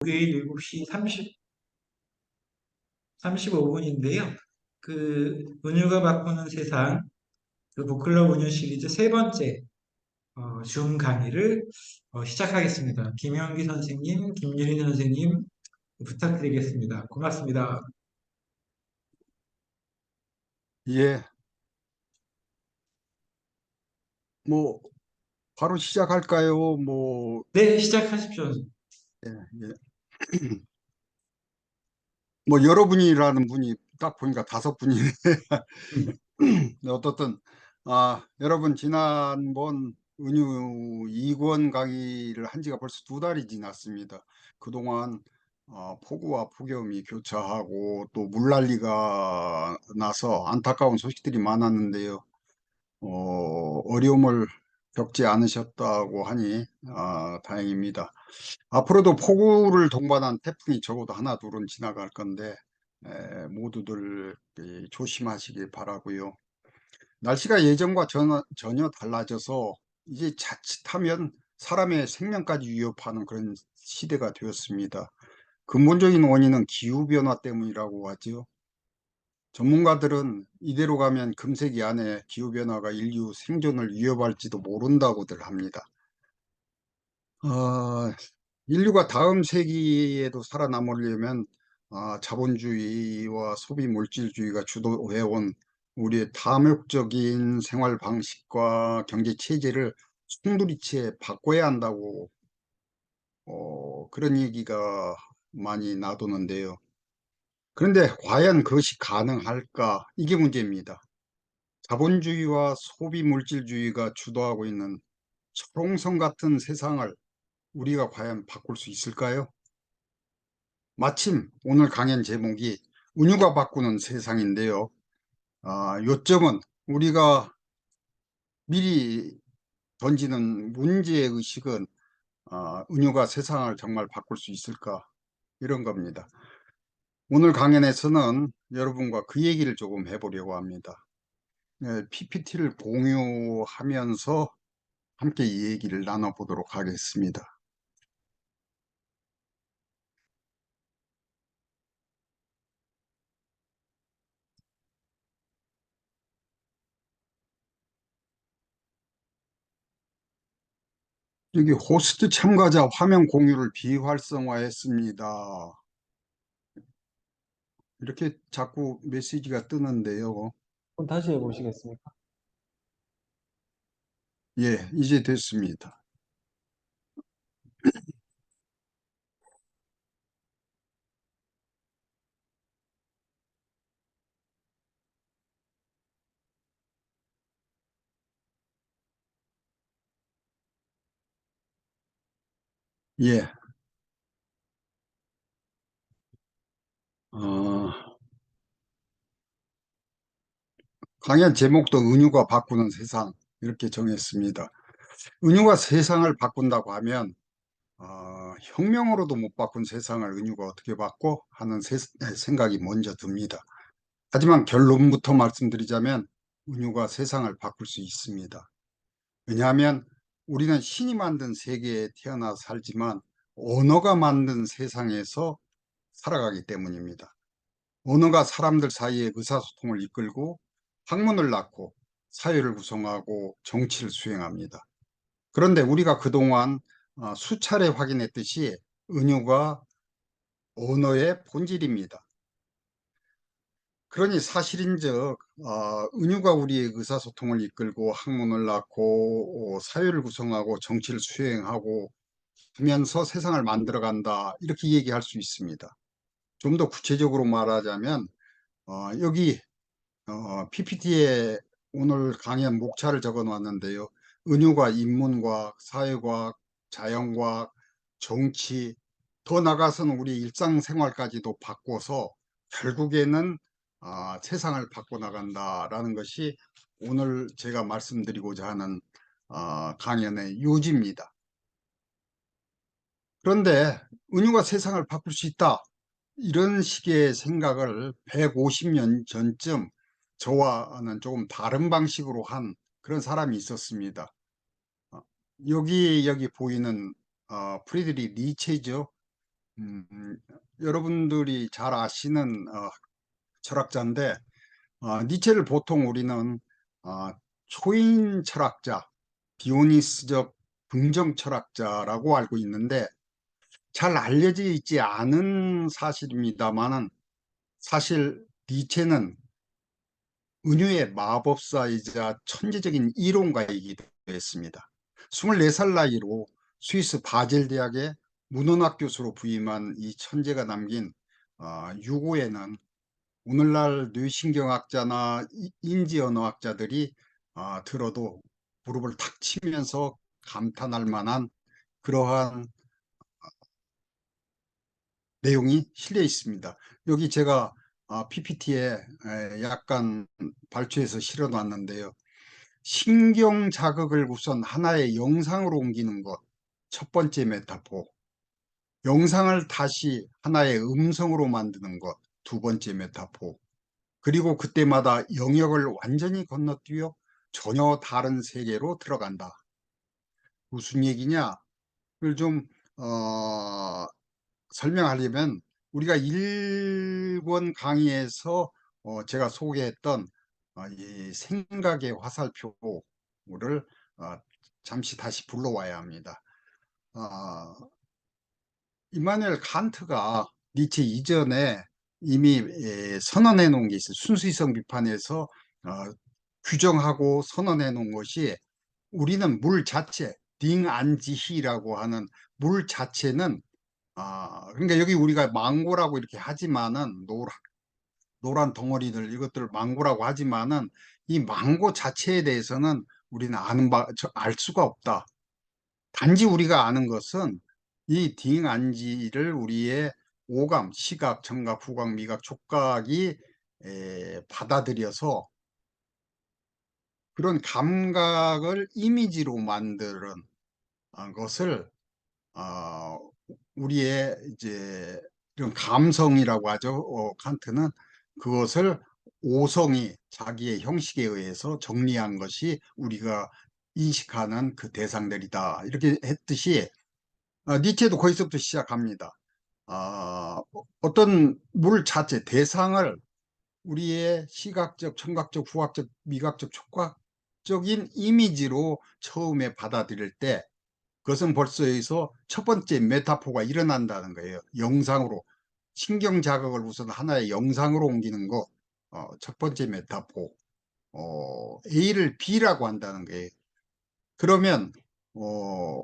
목요일 7시 35분인데요. 은유가 바꾸는 세상, 북클럽 은유 시리즈 세 번째 줌 강의를 시작하겠습니다. 김영기 선생님, 김유린 선생님 부탁드리겠습니다. 고맙습니다. 예, 뭐 바로 시작할까요? 네, 시작하십시오. 예, 예. 여러분이라는 분이 딱 보니까 5분이네. 어떻든 여러분 지난번 은유 2권 강의를 한 지가 벌써 2달이 지났습니다. 그동안 폭우와 폭염이 교차하고 또 물난리가 나서 안타까운 소식들이 많았는데요. 어려움을 겪지 않으셨다고 하니 다행입니다. 앞으로도 폭우를 동반한 태풍이 적어도 하나 둘은 지나갈 건데 모두들 조심하시길 바라고요. 날씨가 예전과 전혀 달라져서 이제 자칫하면 사람의 생명까지 위협하는 그런 시대가 되었습니다. 근본적인 원인은 기후변화 때문이라고 하죠. 전문가들은 이대로 가면 금세기 안에 기후변화가 인류 생존을 위협할지도 모른다고들 합니다. 어, 인류가 다음 세기에도 살아남으려면 자본주의와 소비 물질주의가 주도해온 우리의 다목적인 생활 방식과 경제 체제를 송두리째 바꿔야 한다고 그런 얘기가 많이 나도는데요. 그런데 과연 그것이 가능할까? 이게 문제입니다. 자본주의와 소비 물질주의가 주도하고 있는 철옹성 같은 세상을 우리가 과연 바꿀 수 있을까요? 마침 오늘 강연 제목이 은유가 바꾸는 세상인데요. 요점은 우리가 미리 던지는 문제의식은 은유가 세상을 정말 바꿀 수 있을까? 이런 겁니다. 오늘 강연에서는 여러분과 그 얘기를 조금 해보려고 합니다. PPT를 공유하면서 함께 이 얘기를 나눠보도록 하겠습니다. 여기 호스트 참가자 화면 공유를 비활성화했습니다. 이렇게 자꾸 메시지가 뜨는데요. 그럼 다시 해보시겠습니까? 예, 이제 됐습니다. 예, 어, 강연 제목도 은유가 바꾸는 세상 이렇게 정했습니다. 은유가 세상을 바꾼다고 하면 혁명으로도 못 바꾼 세상을 은유가 어떻게 바꿔 하는 생각이 먼저 듭니다. 하지만 결론부터 말씀드리자면 은유가 세상을 바꿀 수 있습니다. 왜냐하면 우리는 신이 만든 세계에 태어나 살지만 언어가 만든 세상에서 살아가기 때문입니다. 언어가 사람들 사이의 의사소통을 이끌고 학문을 낳고 사회를 구성하고 정치를 수행합니다. 그런데 우리가 그동안 수차례 확인했듯이 은유가 언어의 본질입니다. 그러니 사실인즉 은유가 우리의 의사소통을 이끌고 학문을 낳고 사회를 구성하고 정치를 수행하고 하면서 세상을 만들어간다 이렇게 얘기할 수 있습니다. 좀 더 구체적으로 말하자면 여기 PPT에 오늘 강연 목차를 적어 놨는데요. 은유가 인문과학, 사회과학, 자연과학, 정치, 더 나아가서는 우리 일상생활까지도 바꿔서 결국에는 세상을 바꿔나간다라는 것이 오늘 제가 말씀드리고자 하는 강연의 요지입니다. 그런데 은유가 세상을 바꿀 수 있다. 이런 식의 생각을 150년 전쯤 저와는 조금 다른 방식으로 한 그런 사람이 있었습니다. 여기 보이는 프리드리 니체죠. 음, 여러분들이 잘 아시는 철학자인데, 니체를 보통 우리는 어, 초인 철학자, 디오니스적 긍정 철학자라고 알고 있는데, 잘 알려져 있지 않은 사실입니다만은, 사실 니체는 은유의 마법사이자 천재적인 이론가이기도 했습니다. 24살 나이로 스위스 바젤 대학의 문헌학 교수로 부임한 이 천재가 남긴 유고에는 오늘날 뇌신경학자나 인지언어학자들이 들어도 무릎을 탁 치면서 감탄할 만한 그러한 내용이 실려 있습니다. 여기 제가 PPT에 약간 발췌해서 실어 놨는데요. 신경 자극을 우선 하나의 영상으로 옮기는 것, 첫 번째 메타포. 영상을 다시 하나의 음성으로 만드는 것, 두 번째 메타포. 그리고 그때마다 영역을 완전히 건너뛰어 전혀 다른 세계로 들어간다. 무슨 얘기냐? 그걸 좀 설명하려면 우리가 1권 강의에서 제가 소개했던 이 생각의 화살표를 어, 잠시 다시 불러와야 합니다. 어, 이마누엘 칸트가 니체 이전에 이미 선언해 놓은 게 있어요. 순수이성 비판에서 규정하고 선언해 놓은 것이 우리는 물 자체, 딩안지히라고 하는 물 자체는 그러니까 여기 우리가 망고라고 이렇게 하지만은 노란 덩어리들 이것들을 망고라고 하지만은 이 망고 자체에 대해서는 우리는 알 수가 없다. 단지 우리가 아는 것은 이 딩안지를 우리의 오감, 시각, 청각, 후각, 미각, 촉각이 받아들여서 그런 감각을 이미지로 만드는 것을 어, 우리의 이제 이런 감성이라고 하죠. 칸트는 그것을 오성이 자기의 형식에 의해서 정리한 것이 우리가 인식하는 그 대상들이다. 이렇게 했듯이 니체도 거기서부터 시작합니다. 어떤 물 자체, 대상을 우리의 시각적, 청각적, 후각적, 미각적, 촉각적인 이미지로 처음에 받아들일 때 그것은 벌써 여기서 첫 번째 메타포가 일어난다는 거예요. 영상으로. 신경 자극을 우선 하나의 영상으로 옮기는 거, 첫 번째 메타포. A를 B라고 한다는 거예요. 그러면, 어,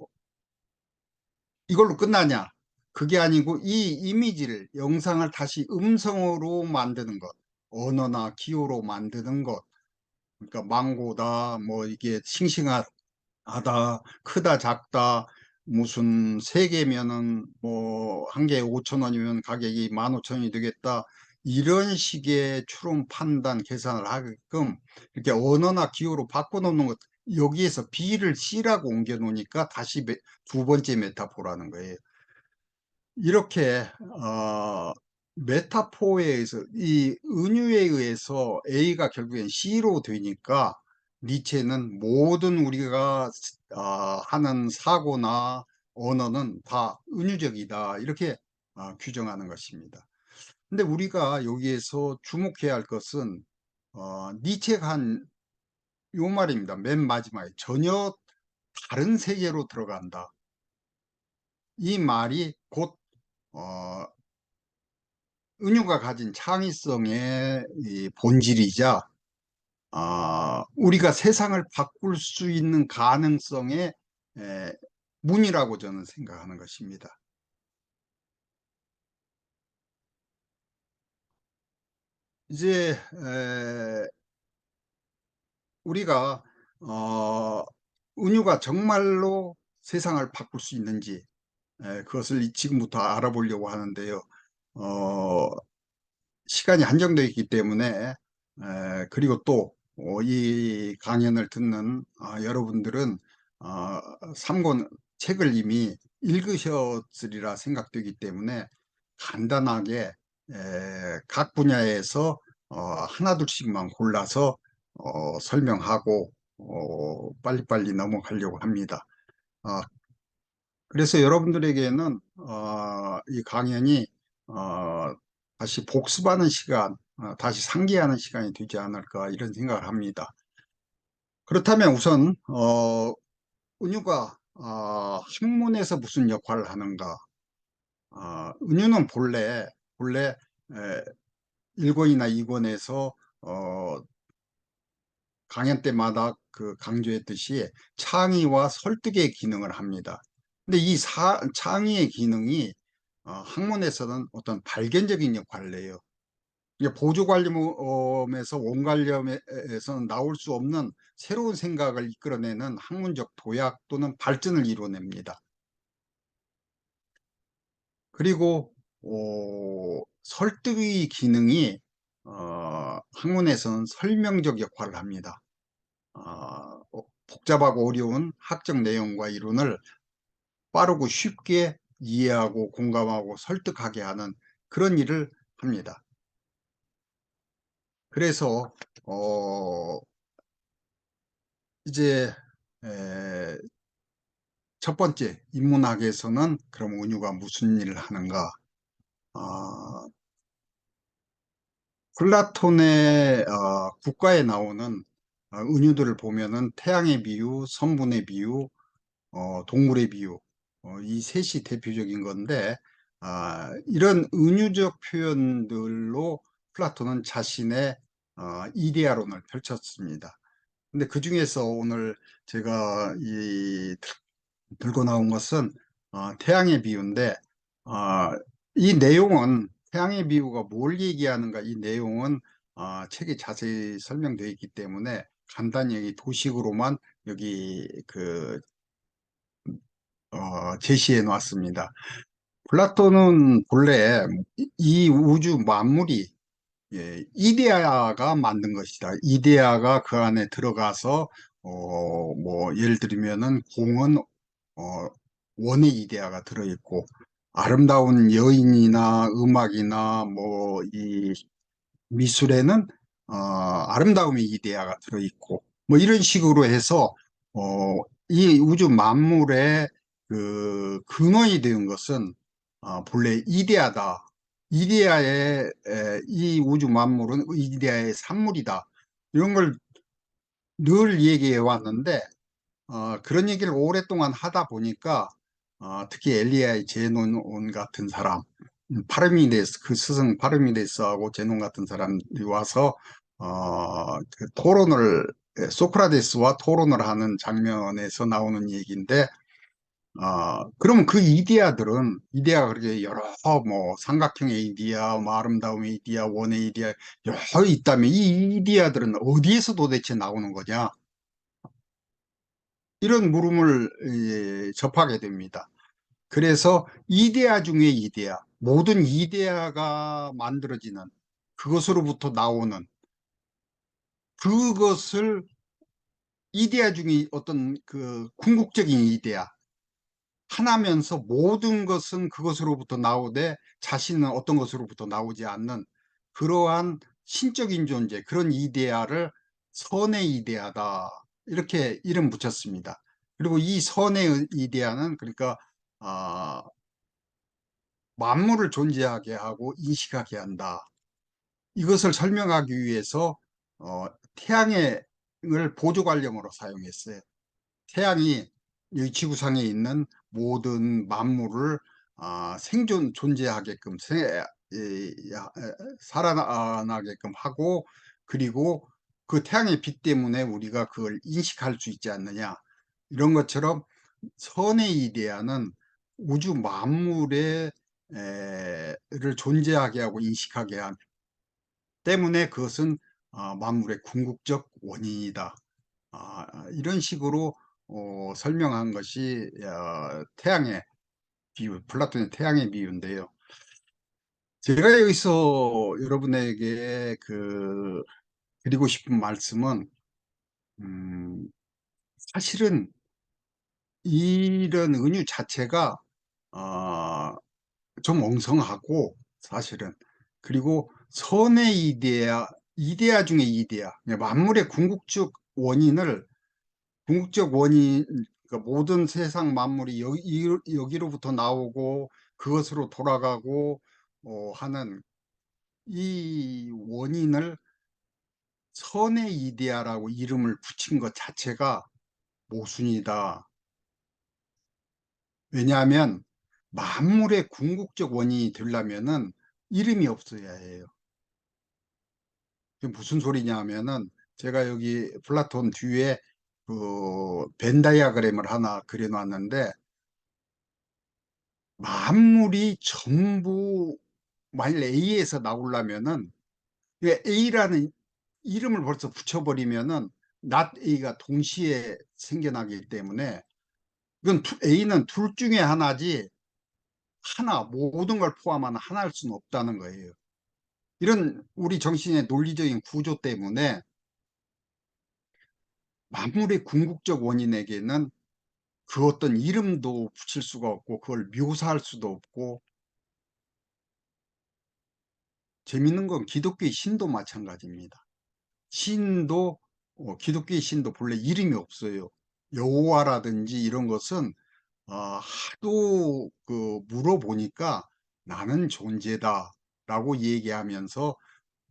이걸로 끝나냐? 그게 아니고 이 이미지를, 영상을 다시 음성으로 만드는 것, 언어나 기호로 만드는 것, 그러니까 망고다, 뭐 이게 싱싱하다, 크다, 작다, 무슨 세 개면은 뭐 한 개에 5천 원이면 가격이 15,000원이 되겠다. 이런 식의 추론 판단 계산을 하게끔 이렇게 언어나 기호로 바꿔놓는 것, 여기에서 B를 C라고 옮겨 놓으니까 다시 두 번째 메타포라는 거예요. 이렇게 메타포에 의해서 이 은유에 의해서 A가 결국엔 C로 되니까 니체는 모든 우리가 하는 사고나 언어는 다 은유적이다 이렇게 규정하는 것입니다. 근데 우리가 여기에서 주목해야 할 것은 니체가 한 요 말입니다. 맨 마지막에 전혀 다른 세계로 들어간다. 이 말이 곧 어, 은유가 가진 창의성의 이 본질이자 우리가 세상을 바꿀 수 있는 가능성의 에, 문이라고 저는 생각하는 것입니다. 이제 우리가 은유가 정말로 세상을 바꿀 수 있는지 그것을 지금부터 알아보려고 하는데요. 어, 시간이 한정되어 있기 때문에 그리고 또 이 강연을 듣는 여러분들은 삼권 책을 이미 읽으셨으리라 생각되기 때문에 간단하게 각 분야에서 하나둘씩만 골라서 설명하고 빨리빨리 넘어가려고 합니다. 어, 그래서 여러분들에게는 이 강연이 어, 다시 복습하는 시간, 다시 상기하는 시간이 되지 않을까 이런 생각을 합니다. 그렇다면 우선 은유가 학문에서 무슨 역할을 하는가? 은유는 본래 1권이나 2권에서 강연 때마다 그 강조했듯이 창의와 설득의 기능을 합니다. 근데 이 창의의 기능이 학문에서는 어떤 발견적인 역할을 해요. 이게 보조관념에서 원관념에서는 나올 수 없는 새로운 생각을 이끌어내는 학문적 도약 또는 발전을 이뤄냅니다. 그리고 설득의 기능이 학문에서는 설명적 역할을 합니다. 복잡하고 어려운 학적 내용과 이론을 빠르고 쉽게 이해하고 공감하고 설득하게 하는 그런 일을 합니다. 그래서 이제 에, 첫 번째 인문학에서는 그럼 은유가 무슨 일을 하는가? 아, 플라톤의 국가에 나오는 은유들을 보면은 태양의 비유, 성분의 비유, 동물의 비유, 이 셋이 대표적인 건데, 이런 은유적 표현들로 플라톤은 자신의 이데아론을 펼쳤습니다. 근데 그 중에서 오늘 제가 들고 나온 것은 태양의 비유인데, 어, 이 내용은 태양의 비유가 뭘 얘기하는가 이 내용은 책에 자세히 설명되어 있기 때문에 간단히 여기 도식으로만 여기 제시해 놨습니다. 플라톤은 본래 이 우주 만물이 이데아가 만든 것이다. 이데아가 그 안에 들어가서 뭐 예를 들면은 공은 어, 원의 이데아가 들어있고 아름다운 여인이나 음악이나 뭐 이 미술에는 아름다움의 이데아가 들어있고 뭐 이런 식으로 해서 이 우주 만물의 그 근원이 되는 것은 본래 이데아다. 이 우주 만물은 이데아의 산물이다. 이런 걸 늘 얘기해 왔는데 그런 얘기를 오랫동안 하다 보니까 특히 엘리야의 제논 같은 사람, 파르미데스, 그 스승 파르미데스하고 제논 같은 사람들이 와서 그 소크라테스와 토론을 하는 장면에서 나오는 얘기인데, 그러면 그 이데아가 그렇게 여러 뭐 삼각형의 이데아, 뭐 아름다움의 이데아, 원의 이데아 여러 있다면 이 이데아들은 어디에서 도대체 나오는 거냐? 이런 물음을 접하게 됩니다. 그래서 이데아 중에 이데아, 모든 이데아가 만들어지는 그것으로부터 나오는 그것을 이데아 중에 어떤 그 궁극적인 이데아 하나면서 모든 것은 그것으로부터 나오되 자신은 어떤 것으로부터 나오지 않는 그러한 신적인 존재, 그런 이데아를 선의 이데아다. 이렇게 이름 붙였습니다. 그리고 이 선의 이데아는 그러니까 아, 만물을 존재하게 하고 인식하게 한다. 이것을 설명하기 위해서 태양을 보조관념으로 사용했어요. 태양이 이 지구상에 있는 모든 만물을 존재하게끔 살아나게끔 하고 그리고 그 태양의 빛 때문에 우리가 그걸 인식할 수 있지 않느냐. 이런 것처럼 선의 이데아는 우주 만물의 를 존재하게 하고 인식하게 한 때문에 그것은 만물의 궁극적 원인이다. 이런 식으로 설명한 것이 플라톤의 태양의 비유인데요. 제가 여기서 여러분에게 드리고 싶은 말씀은 음, 사실은 이런 은유 자체가 어, 좀 엉성하고 사실은 그리고 선의 이데아 중에 이데아 만물의 궁극적 원인 그러니까 모든 세상 만물이 여기로부터 나오고 그것으로 돌아가고 하는 이 원인을 선의 이데아라고 이름을 붙인 것 자체가 모순이다. 왜냐하면 만물의 궁극적 원인이 되려면은 이름이 없어야 해요. 그게 무슨 소리냐 하면은 제가 여기 플라톤 뒤에 그 벤다이아그램을 하나 그려놨는데 만물이 전부 만일 A에서 나오려면은 A라는 이름을 벌써 붙여버리면은 not A가 동시에 생겨나기 때문에 이건 A는 둘 중에 하나지 하나 모든 걸 포함한 하나일 수는 없다는 거예요. 이런 우리 정신의 논리적인 구조 때문에 만물의 궁극적 원인에게는 그 어떤 이름도 붙일 수가 없고 그걸 묘사할 수도 없고 재밌는 건 기독교의 신도 마찬가지입니다. 신도 기독교의 신도 본래 이름이 없어요. 여호와라든지 이런 것은 하도 그 물어보니까 나는 존재다라고 얘기하면서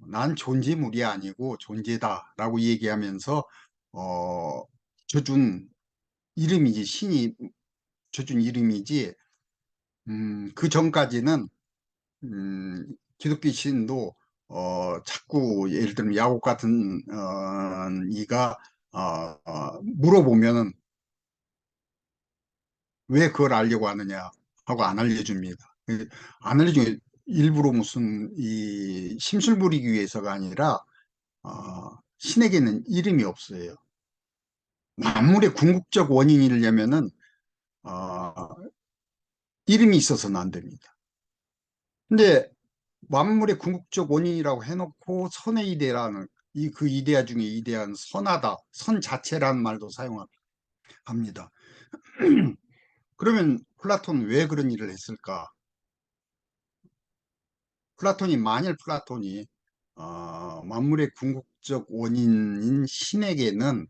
난 존재물이 아니고 존재다라고 얘기하면서 어, 줘준 이름이지 신이 줘준 이름이지 그 전까지는 기독교 신도 자꾸 예를 들면 야곱 같은 이가 물어보면은 왜 그걸 알려고 하느냐 하고 안 알려줍니다. 안 알려주면 일부러 무슨 이 심술 부리기 위해서가 아니라 신에게는 이름이 없어요. 만물의 궁극적 원인이려면은 어, 이름이 있어서는 안 됩니다. 근데 만물의 궁극적 원인이라고 해놓고 선의 이데라는 그 이데아 중에 이데아는 선하다, 선 자체라는 말도 사용합니다. 그러면 플라톤은 왜 그런 일을 했을까? 만일 플라톤이 만물의 궁극적 원인인 신에게는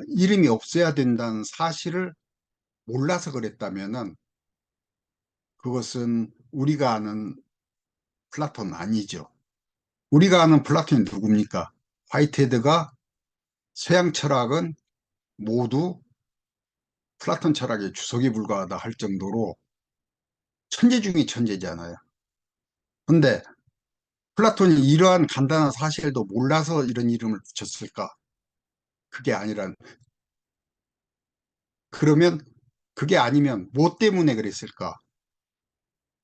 이름이 없어야 된다는 사실을 몰라서 그랬다면은 그것은 우리가 아는 플라톤 아니죠. 우리가 아는 플라톤이 누굽니까? 화이트헤드가 서양 철학은 모두 플라톤 철학의 주석에 불과하다 할 정도로 천재 중에 천재잖아요. 근데 플라톤이 이러한 간단한 사실도 몰라서 이런 이름을 붙였을까? 그게 아니란, 그러면 그게 아니면 뭐 때문에 그랬을까?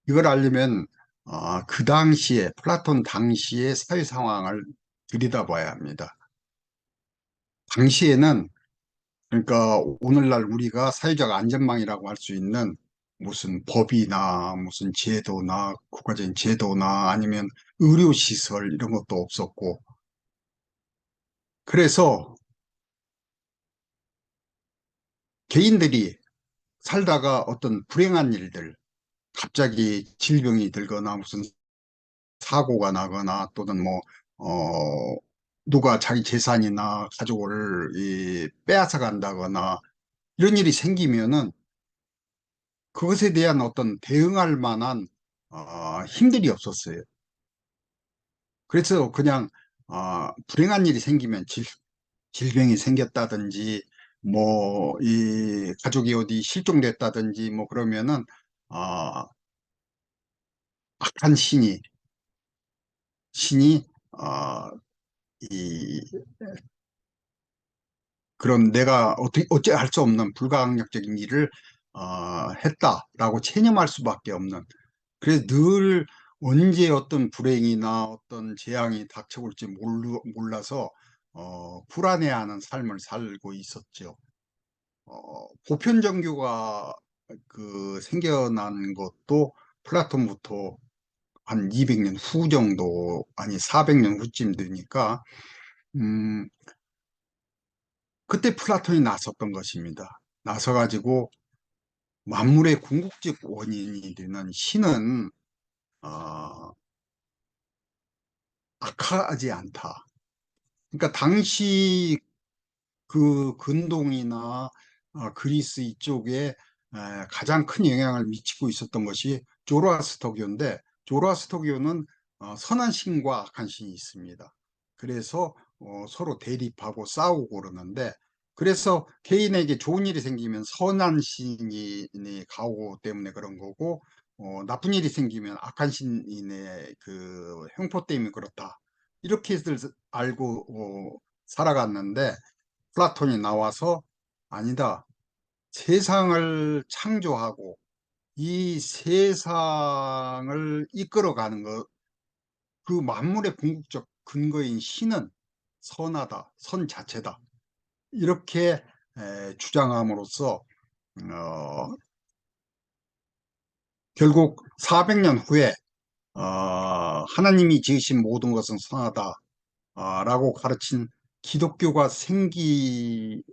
이걸 알려면 그 당시에 플라톤 당시의 사회 상황을 들여다봐야 합니다. 당시에는 그러니까 오늘날 우리가 사회적 안전망이라고 할 수 있는 무슨 법이나 무슨 제도나 국가적인 제도나 아니면 의료시설 이런 것도 없었고 그래서 개인들이 살다가 어떤 불행한 일들 갑자기 질병이 들거나 무슨 사고가 나거나 또는 누가 자기 재산이나 가족을 빼앗아 간다거나 이런 일이 생기면은 그것에 대한 어떤 대응할 만한 힘들이 없었어요. 그래서 그냥 불행한 일이 생기면 질병이 생겼다든지 뭐 이 가족이 어디 실종됐다든지 뭐 그러면은 어, 악한 신이 이 그런 내가 어째 할 수 없는 불가항력적인 일을 했다라고 체념할 수밖에 없는 그래서 늘 언제 어떤 불행이나 어떤 재앙이 닥쳐올지 몰라서 불안해하는 삶을 살고 있었죠. 보편 종교가 그 생겨난 것도 플라톤부터 한 200년 후 정도, 아니 400년 후쯤 되니까 음, 그때 플라톤이 나섰던 것입니다. 나서가지고 만물의 궁극적 원인이 되는 신은 어, 악하지 않다. 그러니까 당시 그 근동이나 그리스 이쪽에 가장 큰 영향을 미치고 있었던 것이 조로아스터교인데, 조로아스터교는 선한 신과 악한 신이 있습니다. 그래서 서로 대립하고 싸우고 그러는데, 그래서 개인에게 좋은 일이 생기면 선한 신이 가오고 때문에 그런 거고, 나쁜 일이 생기면 악한 신의 그 횡포 때문에 그렇다, 이렇게들 알고 살아갔는데, 플라톤이 나와서 아니다, 세상을 창조하고 이 세상을 이끌어가는 것, 그 만물의 궁극적 근거인 신은 선하다, 선 자체다, 이렇게 주장함으로써 어, 결국 400년 후에 하나님이 지으신 모든 것은 선하다 라고 가르친 기독교가 생기기까지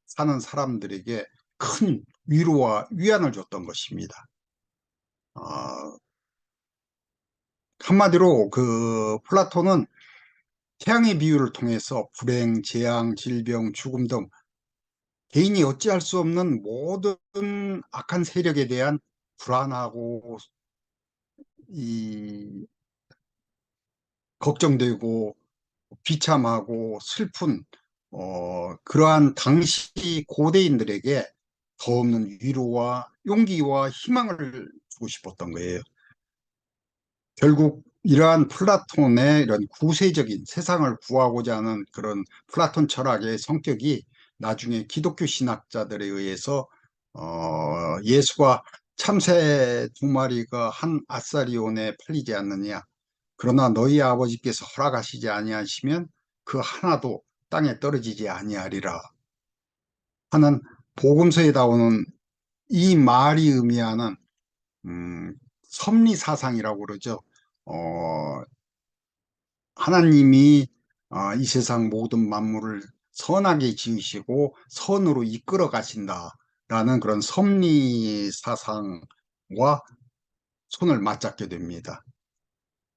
사는 사람들에게 큰 위로와 위안을 줬던 것입니다. 어, 한마디로 그 플라톤은 태양의 비유를 통해서 불행, 재앙, 질병, 죽음 등 개인이 어찌할 수 없는 모든 악한 세력에 대한 불안하고 이 걱정되고 비참하고 슬픈 그러한 당시 고대인들에게 더 없는 위로와 용기와 희망을 주고 싶었던 거예요. 결국 이러한 플라톤의 이런 구세적인 세상을 구하고자 하는 그런 플라톤 철학의 성격이 나중에 기독교 신학자들에 의해서 예수가 참새 두 마리가 한 아사리온에 팔리지 않느냐, 그러나 너희 아버지께서 허락하시지 아니하시면 그 하나도 땅에 떨어지지 아니하리라 하는 복음서에 나오는 이 말이 의미하는 음, 섭리 사상이라고 그러죠. 어, 하나님이 이 세상 모든 만물을 선하게 지으시고 선으로 이끌어 가신다라는 그런 섭리 사상과 손을 맞잡게 됩니다.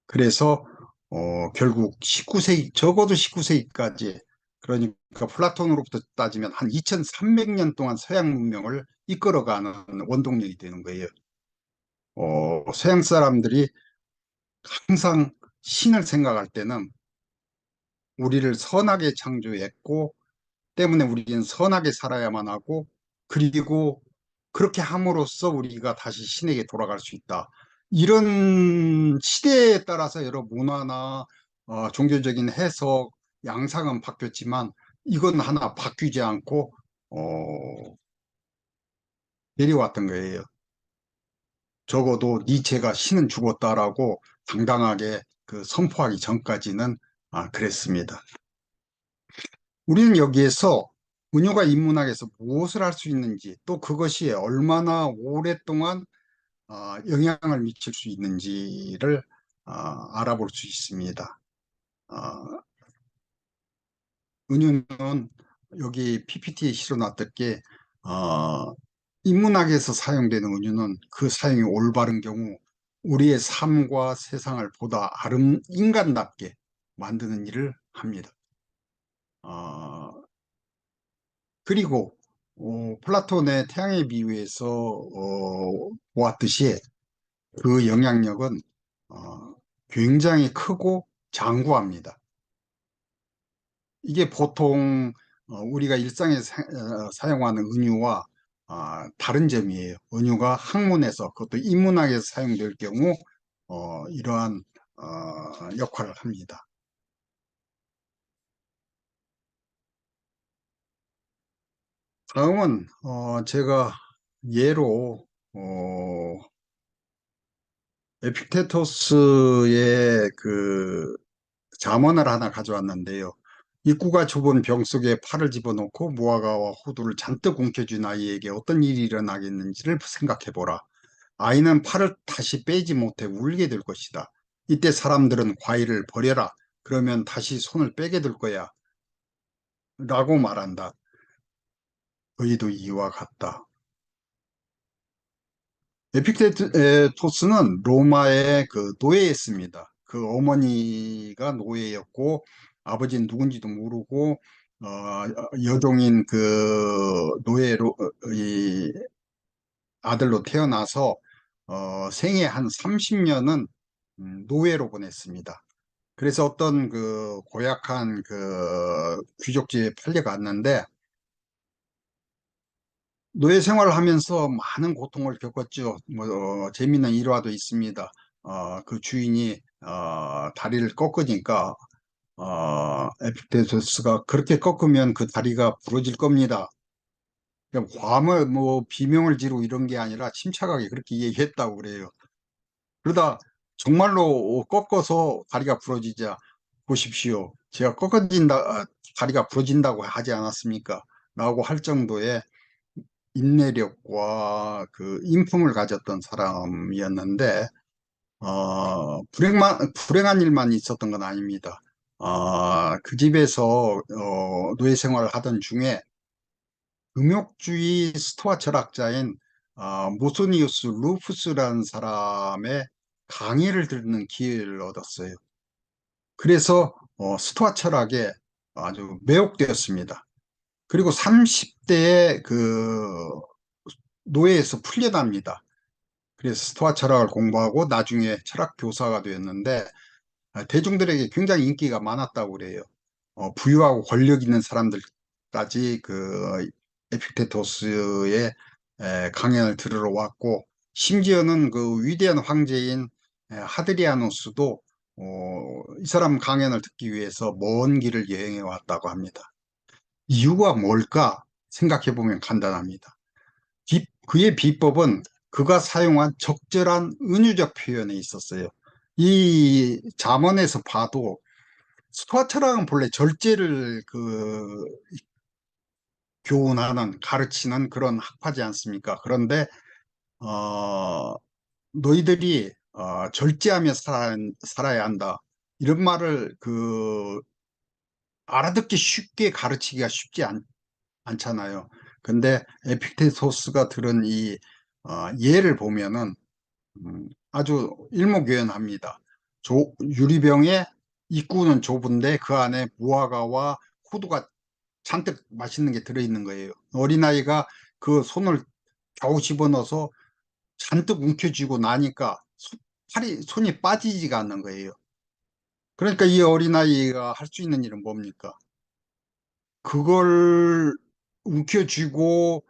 그래서 결국 19세기, 적어도 19세기까지, 그러니까 플라톤으로부터 따지면 한 2300년 동안 서양 문명을 이끌어가는 원동력이 되는 거예요. 서양 사람들이 항상 신을 생각할 때는 우리를 선하게 창조했고 때문에 우리는 선하게 살아야만 하고, 그리고 그렇게 함으로써 우리가 다시 신에게 돌아갈 수 있다, 이런 시대에 따라서 여러 문화나 종교적인 해석, 양상은 바뀌었지만 이건 하나 바뀌지 않고 내려왔던 거예요. 적어도 니체가 신은 죽었다라고 당당하게 그 선포하기 전까지는 그랬습니다. 우리는 여기에서 은유가 인문학에서 무엇을 할 수 있는지, 또 그것이 얼마나 오랫동안 영향을 미칠 수 있는지를 알아볼 수 있습니다. 어, 은유는 여기 PPT에 실어놨던 게 인문학에서 사용되는 은유는 그 사용이 올바른 경우 우리의 삶과 세상을 보다 인간답게 만드는 일을 합니다. 그리고 플라톤의 태양의 비유에서 보았듯이 그 영향력은 어, 굉장히 크고 장구합니다. 이게 보통 우리가 일상에 사용하는 은유와 다른 점이에요. 은유가 학문에서, 그것도 인문학에서 사용될 경우 이러한 역할을 합니다. 다음은 제가 예로 에픽테토스의 그 잠언을 하나 가져왔는데요. 입구가 좁은 병 속에 팔을 집어넣고 무화과와 호두를 잔뜩 움켜쥔 아이에게 어떤 일이 일어나겠는지를 생각해보라. 아이는 팔을 다시 빼지 못해 울게 될 것이다. 이때 사람들은 과일을 버려라, 그러면 다시 손을 빼게 될 거야 라고 말한다. 의도 이와 같다. 에픽테토스는 로마의 그 노예였습니다. 그 어머니가 노예였고 아버지는 누군지도 모르고 여종인 그 노예로 이 아들로 태어나서 생애 한 30년은 노예로 보냈습니다. 그래서 어떤 그 고약한 그 귀족집에 팔려갔는데 노예 생활을 하면서 많은 고통을 겪었죠. 재미있는 일화도 있습니다. 그 주인이 다리를 꺾으니까 에픽테토스가 그렇게 꺾으면 그 다리가 부러질 겁니다. 그냥 과물 비명을 지르고 이런 게 아니라 침착하게 그렇게 얘기했다고 그래요. 그러다 정말로 꺾어서 다리가 부러지자 보십시오. 제가 다리가 부러진다고 하지 않았습니까? 라고 할 정도의 인내력과 그 인품을 가졌던 사람이었는데, 불행한 일만 있었던 건 아닙니다. 그 집에서, 노예 생활을 하던 중에 금욕주의 스토아 철학자인, 모소니우스 루푸스라는 사람의 강의를 듣는 기회를 얻었어요. 그래서, 스토아 철학에 아주 매혹되었습니다. 그리고 30대에 그 노예에서 풀려납니다. 그래서 스토아 철학을 공부하고 나중에 철학 교사가 되었는데 대중들에게 굉장히 인기가 많았다고 그래요. 부유하고 권력 있는 사람들까지 그 에픽테토스의 강연을 들으러 왔고 심지어는 그 위대한 황제인 하드리아누스도 이 사람 강연을 듣기 위해서 먼 길을 여행해 왔다고 합니다. 이유가 뭘까 생각해 보면 간단합니다. 그의 비법은 그가 사용한 적절한 은유적 표현에 있었어요. 이 잠언에서 봐도 스토아 철학은 본래 절제를 교훈하는 가르치는 그런 학파지 않습니까? 그런데 어, 너희들이 절제하며 살아야 한다. 이런 말을 알아듣기 쉽게 가르치기가 쉽지 않잖아요. 근데 에픽테토스가 들은 이 예를 보면은 아주 일목요연합니다. 유리병에 입구는 좁은데 그 안에 무화과와 호두가 잔뜩 맛있는 게 들어있는 거예요. 어린아이가 그 손을 겨우 집어넣어서 잔뜩 움켜쥐고 나니까 손이 빠지지가 않는 거예요. 그러니까 이 어린아이가 할 수 있는 일은 뭡니까? 그걸 움켜쥐고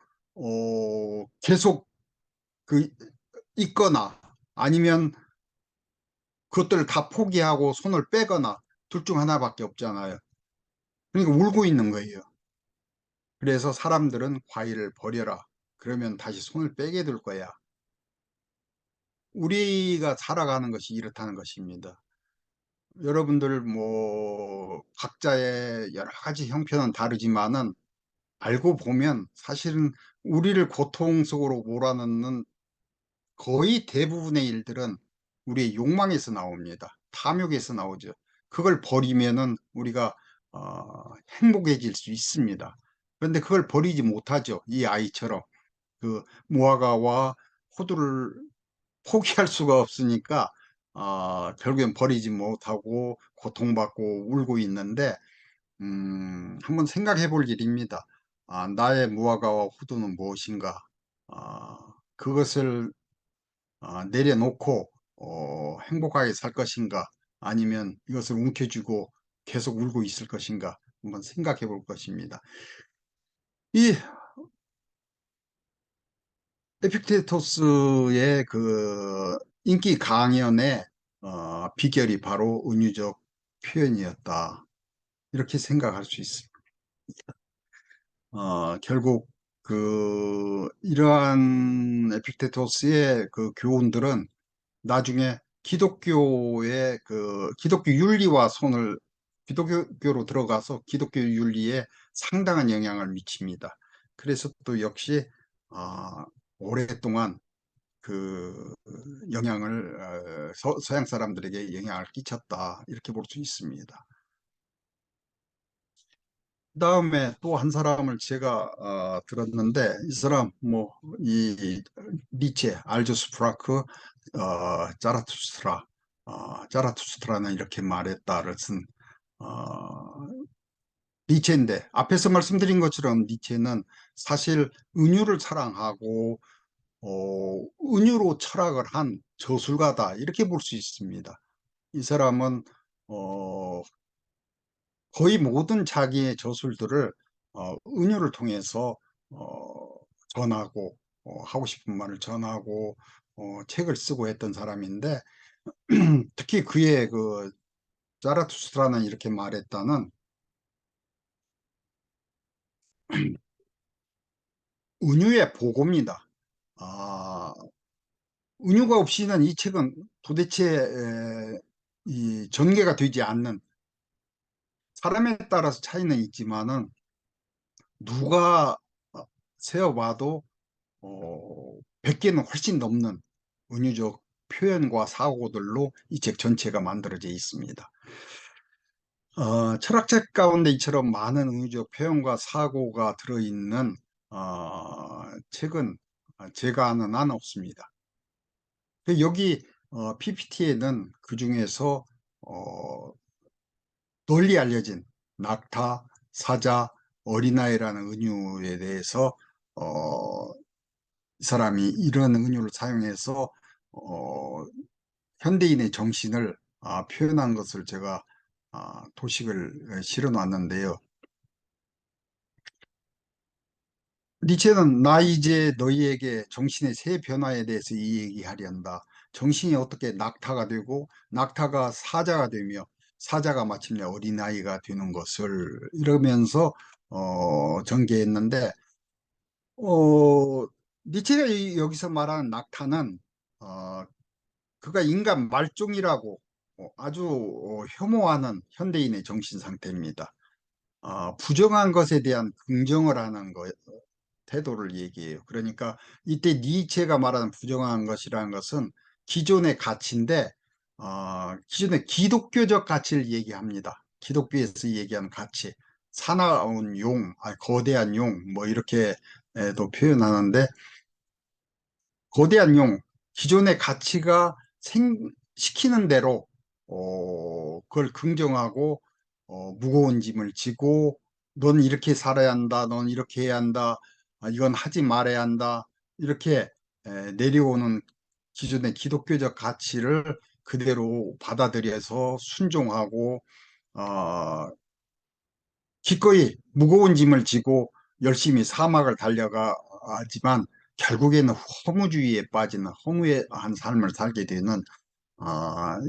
계속 그 있거나 아니면 그것들을 다 포기하고 손을 빼거나 둘 중 하나밖에 없잖아요. 그러니까 울고 있는 거예요. 그래서 사람들은 과일을 버려라. 그러면 다시 손을 빼게 될 거야. 우리가 살아가는 것이 이렇다는 것입니다. 여러분들 각자의 여러 가지 형편은 다르지만은 알고 보면 사실은 우리를 고통 속으로 몰아넣는 거의 대부분의 일들은 우리의 욕망에서 나옵니다. 탐욕에서 나오죠. 그걸 버리면은 우리가 행복해질 수 있습니다. 그런데 그걸 버리지 못하죠. 이 아이처럼 그 무화과와 호두를 포기할 수가 없으니까 결국엔 버리지 못하고 고통받고 울고 있는데 한번 생각해 볼 일입니다. 나의 무화과와 호두는 무엇인가? 그것을 내려놓고 행복하게 살 것인가 아니면 이것을 움켜쥐고 계속 울고 있을 것인가 한번 생각해 볼 것입니다. 이 에픽테토스의 그 인기 강연의 비결이 바로 은유적 표현이었다. 이렇게 생각할 수 있습니다. 결국 이러한 에픽테토스의 그 교훈들은 나중에 기독교 윤리와 기독교로 들어가서 기독교 윤리에 상당한 영향을 미칩니다. 그래서 또 역시 아, 오랫동안 그 영향을 서양 사람들에게 영향을 끼쳤다 이렇게 볼 수 있습니다. 그다음에 또 한 사람을 제가 들었는데 이 사람 이 니체, 알조스 프라크, 자라투스트라는 이렇게 말했다를 쓴 니체인데 앞에서 말씀드린 것처럼 니체는 사실 은유를 사랑하고 은유로 철학을 한 저술가다 이렇게 볼 수 있습니다. 이 사람은 어, 거의 모든 자기의 저술들을 은유를 통해서 어, 전하고 하고 싶은 말을 전하고 책을 쓰고 했던 사람인데 특히 그의 그 자라투스트라는 이렇게 말했다는 은유의 보고입니다. 아, 은유가 없이는 이 책은 도대체 이 전개가 되지 않는 사람에 따라서 차이는 있지만은 누가 세어봐도 100개는 훨씬 넘는 은유적 표현과 사고들로 이 책 전체가 만들어져 있습니다. 철학책 가운데 이처럼 많은 은유적 표현과 사고가 들어있는 책은 제가 아는 한 없습니다. 여기 PPT에는 그 중에서 널리 알려진 낙타, 사자, 어린아이라는 은유에 대해서 어, 이 사람이 이런 은유를 사용해서 어, 현대인의 정신을 표현한 것을 제가 도식을 실어 놨는데요. 니체는 나 이제 너희에게 정신의 새 변화에 대해서 이 얘기하련다. 정신이 어떻게 낙타가 되고 낙타가 사자가 되며 사자가 마침내 어린아이가 되는 것을 이러면서 전개했는데 어, 니체가 여기서 말하는 낙타는 어, 그가 인간 말종이라고 아주 혐오하는 현대인의 정신 상태입니다. 부정한 것에 대한 긍정을 하는 태도를 얘기해요. 그러니까 이때 니체가 말하는 부정한 것이라는 것은 기존의 가치인데, 기존의 기독교적 가치를 얘기합니다. 기독교에서 얘기하는 가치. 사나운 용, 거대한 용, 뭐 이렇게도 표현하는데, 거대한 용, 기존의 가치가 시키는 대로, 그걸 긍정하고, 무거운 짐을 지고, 넌 이렇게 살아야 한다, 넌 이렇게 해야 한다, 이건 하지 말아야 한다, 이렇게 내려오는 기존의 기독교적 가치를 그대로 받아들여서 순종하고, 어, 기꺼이 무거운 짐을 지고 열심히 사막을 달려가지만 결국에는 허무주의에 빠지는 허무한 삶을 살게 되는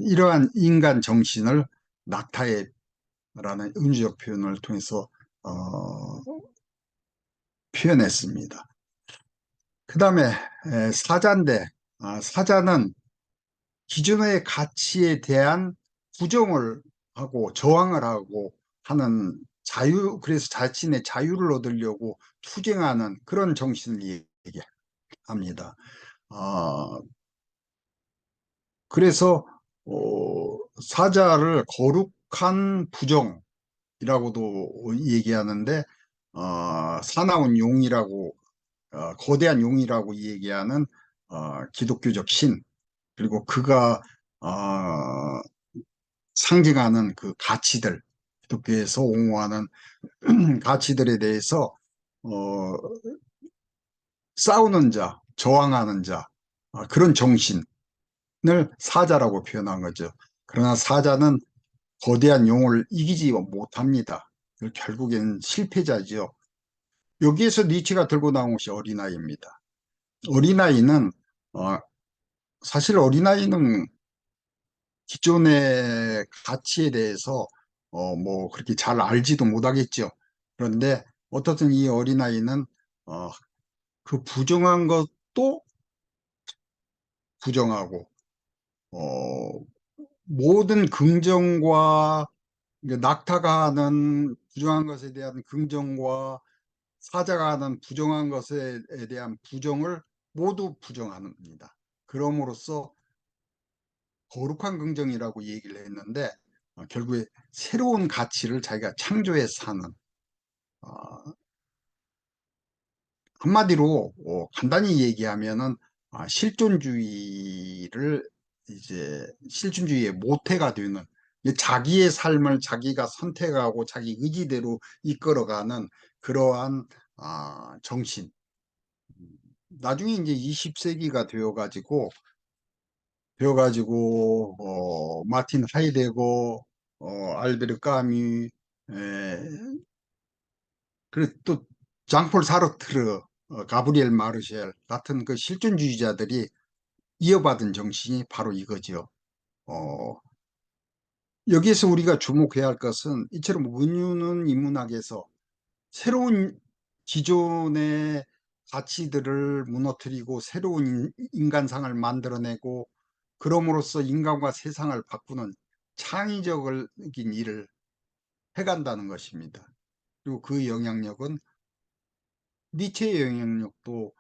이러한 인간 정신을 낙타의라는 은유적 표현을 통해서 표현했습니다. 그 다음에 사자인데 사자는 기존의 가치에 대한 부정을 하고 저항을 하고 하는 그래서 자신의 자유를 얻으려고 투쟁하는 그런 정신을 얘기합니다. 어, 그래서 사자를 거룩한 부정이라고도 얘기하는데 사나운 용이라고 거대한 용이라고 얘기하는 기독교적 신 그리고 그가 상징하는 그 가치들 기독교에서 옹호하는 가치들에 대해서 어, 싸우는 자, 저항하는 자 그런 정신을 사자라고 표현한 거죠. 그러나 사자는 거대한 용을 이기지 못합니다. 결국엔 실패자지요. 여기에서 니체가 들고 나온 것이 어린아이입니다. 어린아이는 어, 사실 어린아이는 기존의 가치에 대해서 뭐 그렇게 잘 알지도 못하겠죠. 그런데 어떻든 이 어린아이는 어, 그 부정한 것도 부정하고 어, 모든 긍정과 낙타가 하는 부정한 것에 대한 긍정과 사자가 하는 부정한 것에 대한 부정을 모두 부정합니다. 그럼으로써 거룩한 긍정이라고 얘기를 했는데 결국에 새로운 가치를 자기가 창조해서 사는 어, 한마디로 간단히 얘기하면은 실존주의를 이제 실존주의의 모태가 되는 자기의 삶을 자기가 선택하고 자기 의지대로 이끌어가는 그러한 정신. 나중에 이제 20세기가 되어가지고 마틴 하이데거, 알베르 까뮈, 그리고 또 장폴 사르트르, 가브리엘 마르셀 같은 그 실존주의자들이 이어받은 정신이 바로 이거죠. 어, 여기에서 우리가 주목해야 할 것은 이처럼 은유는 인문학에서 새로운 기존의 가치들을 무너뜨리고 새로운 인간상을 만들어내고 그럼으로써 인간과 세상을 바꾸는 창의적인 일을 해간다는 것입니다. 그리고 그 영향력은 니체의 영향력도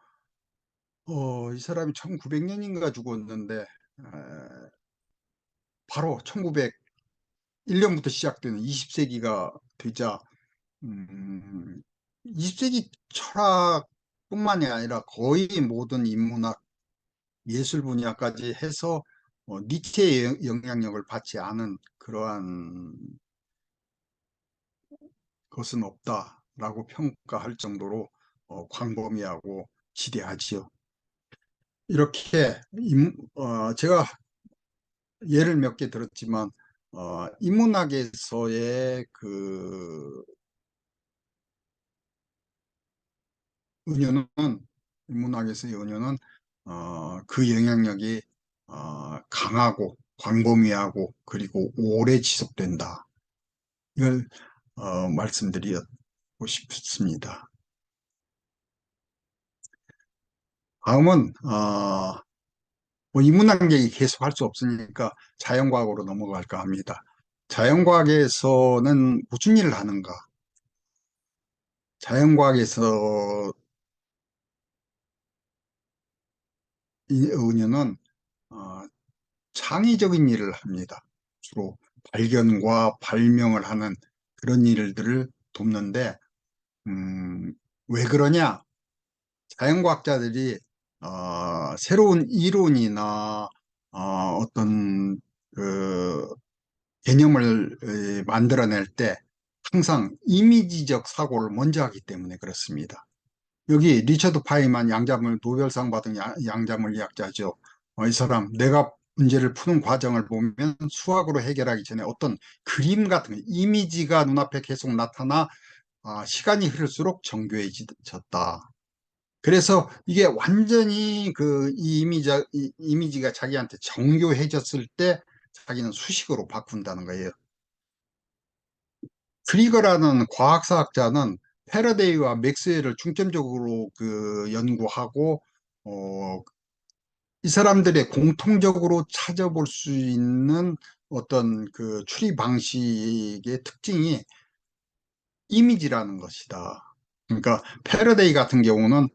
이 사람이 1900년인가 죽었는데 바로 1901년부터 시작되는 20세기가 되자 20세기 철학뿐만이 아니라 거의 모든 인문학, 예술 분야까지 해서 니체의 영향력을 받지 않은 그러한 것은 없다라고 평가할 정도로 광범위하고 지대하지요. 이렇게 제가 예를 몇 개 들었지만 인문학에서의 그 은유는 인문학에서의 은유는 그 영향력이 강하고 광범위하고 그리고 오래 지속된다. 이걸 말씀드리고 싶습니다. 다음은 뭐 인문학 얘기 계속 할 수 없으니까 자연과학으로 넘어갈까 합니다. 자연과학에서는 무슨 일을 하는가? 자연과학에서 이 은유는 어, 창의적인 일을 합니다. 주로 발견과 발명을 하는 그런 일들을 돕는데, 왜 그러냐? 자연과학자들이 새로운 이론이나 어떤 그 개념을 만들어낼 때 항상 이미지적 사고를 먼저 하기 때문에 그렇습니다. 여기 리처드 파이만 양자물 노벨상 받은 양자물리학자죠. 이 사람 내가 문제를 푸는 과정을 보면 수학으로 해결하기 전에 어떤 그림 같은 이미지가 눈앞에 계속 나타나 시간이 흐를수록 정교해졌다. 그래서 이게 완전히 이 이미지가 자기한테 정교해졌을 때 자기는 수식어로 바꾼다는 거예요. 크리거라는 과학사학자는 패러데이와 맥스웰을 중점적으로 연구하고 어, 이 사람들의 공통적으로 찾아볼 수 있는 어떤 그 추리 방식의 특징이 이미지라는 것이다. 그러니까 패러데이 같은 경우는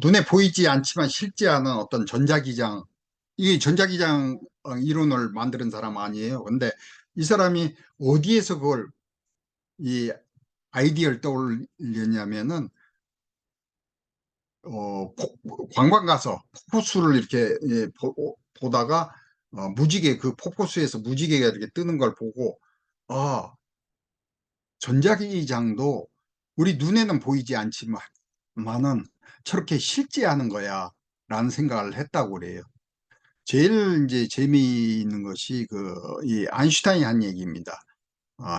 눈에 보이지 않지만 실제하는 어떤 전자기장, 이게 전자기장 이론을 만드는 사람 아니에요. 근데 이 사람이 어디에서 이 아이디어를 떠올렸냐면은 관광 가서 폭포수를 이렇게 보다가 무지개 그 폭포수에서 무지개가 이렇게 뜨는 걸 보고 아 전자기장도 우리 눈에는 보이지 않지만은 저렇게 실제하는 거야 라는 생각을 했다고 그래요. 제일 이제 재미있는 것이 이 아인슈타인이 한 얘기입니다.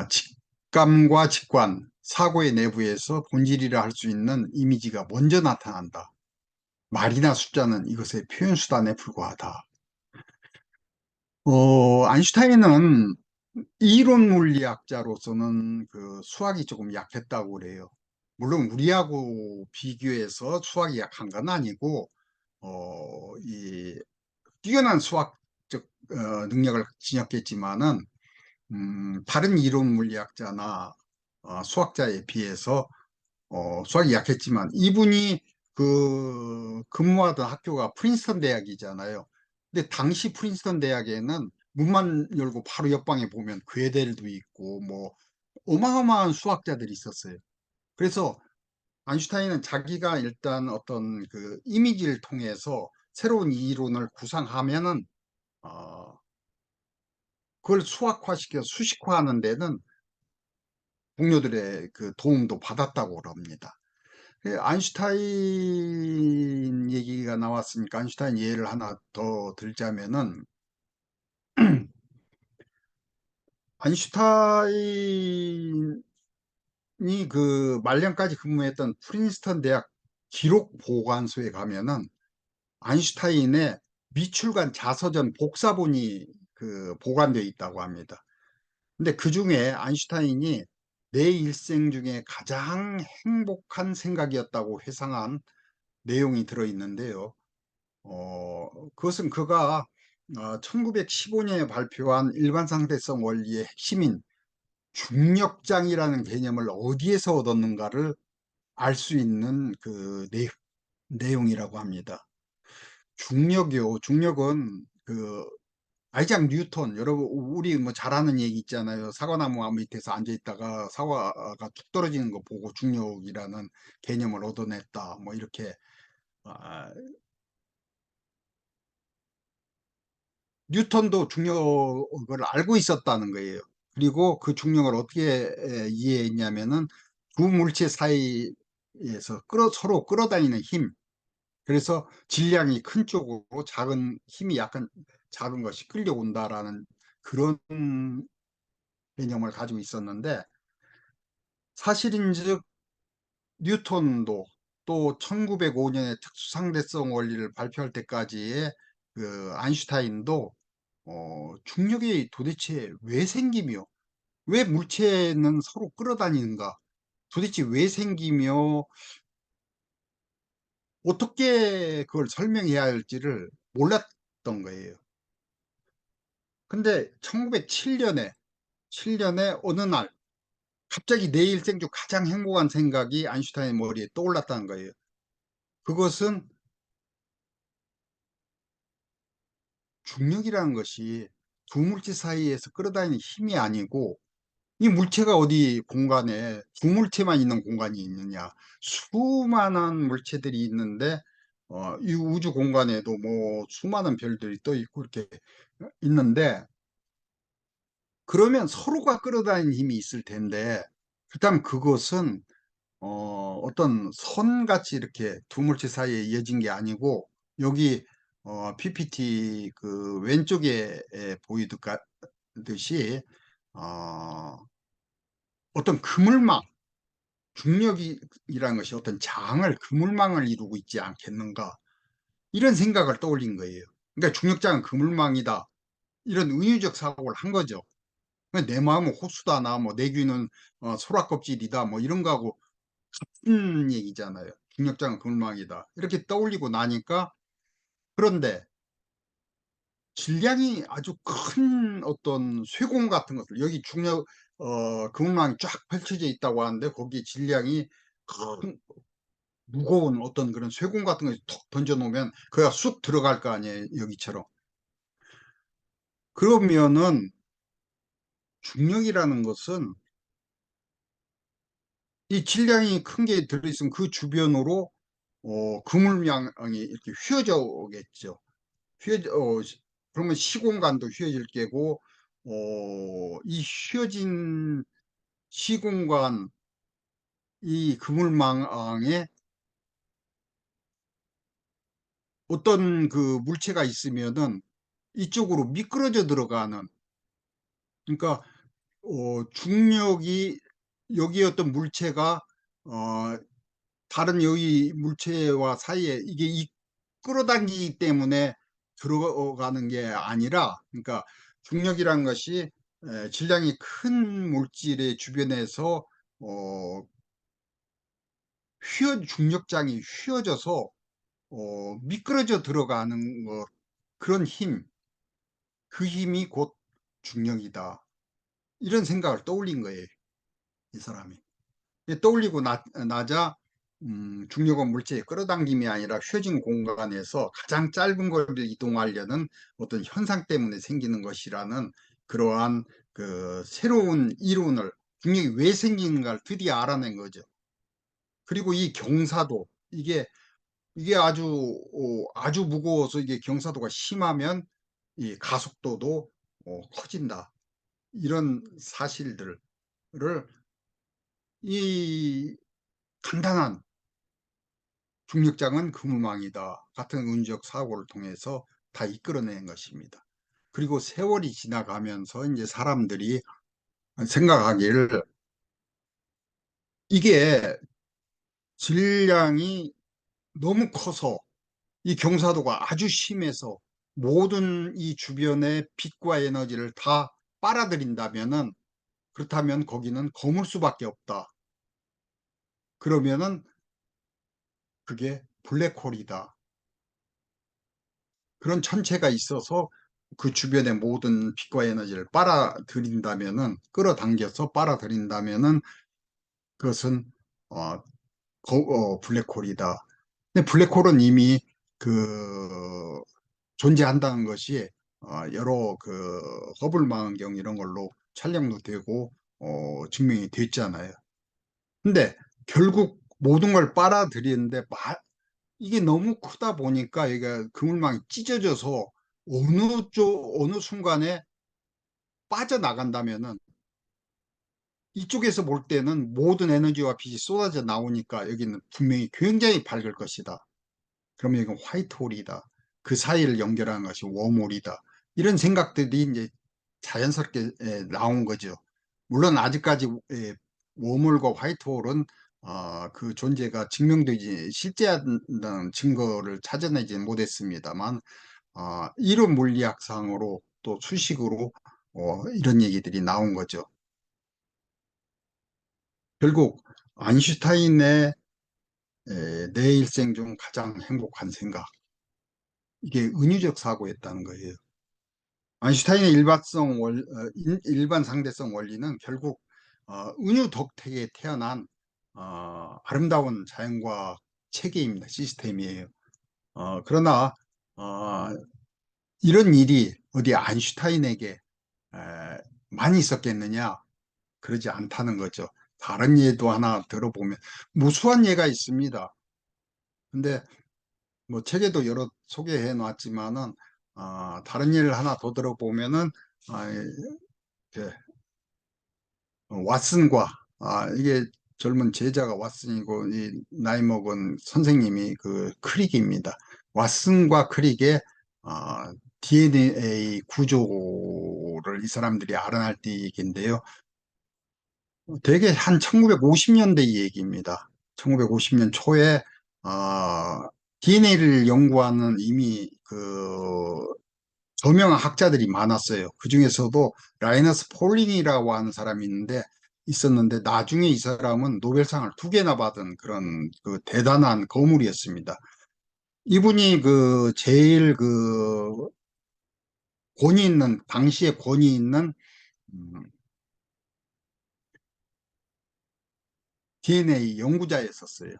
직감과 직관, 사고의 내부에서 본질이라 할 수 있는 이미지가 먼저 나타난다. 말이나 숫자는 이것의 표현 수단에 불과하다. 아인슈타인은 이론 물리학자로서는 수학이 조금 약했다고 그래요. 물론 우리하고 비교해서 수학이 약한 건 아니고, 이 뛰어난 수학적 능력을 지녔겠지만은, 다른 이론 물리학자나 수학자에 비해서 수학이 약했지만 이분이 근무하던 학교가 프린스턴 대학이잖아요. 근데 당시 프린스턴 대학에는 문만 열고 바로 옆방에 보면 괴델도 있고 뭐 어마어마한 수학자들이 있었어요. 그래서 아인슈타인은 자기가 일단 어떤 이미지를 통해서 새로운 이론을 구상하면은 어, 그걸 수학화시켜 수식화하는 데는 동료들의 그 도움도 받았다고 그럽니다. 아인슈타인 얘기가 나왔으니까 아인슈타인 예를 하나 더 들자면은 아인슈타인이 그 말년까지 근무했던 프린스턴 대학 기록 보관소에 가면은 아인슈타인의 미출간 자서전 복사본이 그 보관되어 있다고 합니다. 근데 그 중에 아인슈타인이 내 일생 중에 가장 행복한 생각이었다고 회상한 내용이 들어있는데요. 그것은 그가 1915년에 발표한 일반상대성 원리의 핵심인 중력장이라는 개념을 어디에서 얻었는가를 알 수 있는 그 내용이라고 합니다. 중력이요. 중력은 그 아이작 뉴턴, 여러분 우리 뭐 잘 아는 얘기 있잖아요. 사과나무 밑에서 앉아 있다가 사과가 툭 떨어지는 거 보고 중력이라는 개념을 얻어냈다. 뭐 이렇게 아, 뉴턴도 중력을 알고 있었다는 거예요. 그리고 그 중력을 어떻게 이해했냐면은 두 물체 사이에서 서로 끌어다니는 힘. 그래서 질량이 큰 쪽으로 작은 힘이 약간 작은 것이 끌려온다라는 그런 개념을 가지고 있었는데 사실인즉 뉴턴도 또 1905년에 특수상대성 원리를 발표할 때까지의 그 아인슈타인도 중력이 도대체 왜 생기며 왜 물체는 서로 끌어다니는가 도대체 왜 생기며 어떻게 그걸 설명해야 할지를 몰랐던 거예요. 근데 1907년에 어느 날 갑자기 내 일생 중 가장 행복한 생각이 아인슈타인 머리에 떠올랐다는 거예요. 그것은 중력이라는 것이 두 물체 사이에서 끌어다니는 힘이 아니고 이 물체가 어디 공간에 두 물체만 있는 공간이 있느냐 수많은 물체들이 있는데 이 우주 공간에도 뭐 수많은 별들이 떠 있고 이렇게 있는데 그러면 서로가 끌어다니는 힘이 있을 텐데 그렇다면 그것은 어떤 선같이 이렇게 두 물체 사이에 이어진 게 아니고 여기 PPT 그 왼쪽에 보이듯이 어, 어떤 그물망, 중력이라는 것이 어떤 장을, 그물망을 이루고 있지 않겠는가 이런 생각을 떠올린 거예요. 그러니까 중력장은 그물망이다 이런 은유적 사고를 한 거죠. 그러니까 내 마음은 호수다, 뭐 내 귀는 소라껍질이다, 뭐 이런 거하고 같은 얘기잖아요. 중력장은 그물망이다. 이렇게 떠올리고 나니까 그런데 질량이 아주 큰 어떤 쇠공 같은 것들 여기 그물망이 쫙 펼쳐져 있다고 하는데 거기에 질량이 큰 무거운 어떤 그런 쇠공 같은 것을 툭 던져 놓으면 그가 쑥 들어갈 거 아니에요. 여기처럼. 그러면은 중력이라는 것은 이 질량이 큰 게 들어있으면 그 주변으로 그물망이 이렇게 휘어져 오겠죠. 휘어져, 그러면 시공간도 휘어질 게고, 이 휘어진 시공간, 이 그물망에 어떤 그 물체가 있으면은 이쪽으로 미끄러져 들어가는, 그러니까, 중력이, 여기 어떤 물체가, 어, 다른 여기 물체와 사이에 이게 끌어당기기 때문에 들어가는 게 아니라, 그러니까 중력이란 것이 질량이 큰 물질의 주변에서 어, 중력장이 휘어져서 미끄러져 들어가는 것, 그런 힘, 그 힘이 곧 중력이다. 이런 생각을 떠올린 거예요, 이 사람이. 떠올리고 나자 중력은 물체의 끌어당김이 아니라 휘어진 공간에서 가장 짧은 거리를 이동하려는 어떤 현상 때문에 생기는 것이라는 그러한 그 새로운 이론을 중력이 왜 생기는가를 드디어 알아낸 거죠. 그리고 이 경사도 이게 아주 무거워서 이게 경사도가 심하면 이 가속도도 커진다. 이런 사실들을 이 간단한 중력장은 그물망이다 같은 운적 사고를 통해서 다 이끌어낸 것입니다. 그리고 세월이 지나가면서 이제 사람들이 생각하기를 이게 질량이 너무 커서 이 경사도가 아주 심해서 모든 이 주변의 빛과 에너지를 다 빨아들인다면은 그렇다면 거기는 거물 수밖에 없다. 그러면은 그게 블랙홀이다. 그런 천체가 있어서 그 주변의 모든 빛과 에너지를 빨아들인다면은 끌어당겨서 빨아들인다면은 그것은 어, 블랙홀이다. 근데 블랙홀은 이미 그 존재한다는 것이 여러 그 허블 망원경 이런 걸로 촬영도 되고 증명이 됐잖아요. 근데 결국 모든 걸 빨아들이는데 이게 너무 크다 보니까 이게 그물망이 찢어져서 어느 순간에 빠져나간다면은 이쪽에서 볼 때는 모든 에너지와 빛이 쏟아져 나오니까 여기는 분명히 굉장히 밝을 것이다. 그러면 이건 화이트홀이다. 그 사이를 연결하는 것이 웜홀이다. 이런 생각들이 이제 자연스럽게 나온 거죠. 물론 아직까지 웜홀과 화이트홀은 그 존재가 증명되지 실제한 증거를 찾아내지 못했습니다만 이론 물리학상으로 또 수식으로 이런 얘기들이 나온 거죠. 결국 아인슈타인의 내 일생 중 가장 행복한 생각 이게 은유적 사고였다는 거예요. 아인슈타인의 일반 상대성 원리는 결국 은유 덕택에 태어난 아름다운 자연과학 체계입니다. 시스템이에요. 그러나 어, 이런 일이 어디 아인슈타인에게 에, 많이 있었겠느냐? 그러지 않다는 거죠. 다른 예도 하나 들어보면 무수한 예가 있습니다. 근데 뭐 책에도 여러 소개해 놨지만은 다른 예를 하나 더 들어보면은 아, 그, 왓슨과 이게 젊은 제자가 왓슨이고 이 나이 먹은 선생님이 그 크릭입니다. 왓슨과 크릭의 DNA 구조를 이 사람들이 알아낼 때 얘기인데요. 되게 한 1950년대 얘기입니다. 1950년 초에 DNA를 연구하는 이미 그 저명한 학자들이 많았어요. 그 중에서도 라이너스 폴링이라고 하는 사람이 있었는데 나중에 이 사람은 노벨상을 두 개나 받은 그런 그 대단한 거물이었습니다. 이분이 그 제일 그 권위 있는 당시에 권위 있는 음, DNA 연구자였었어요.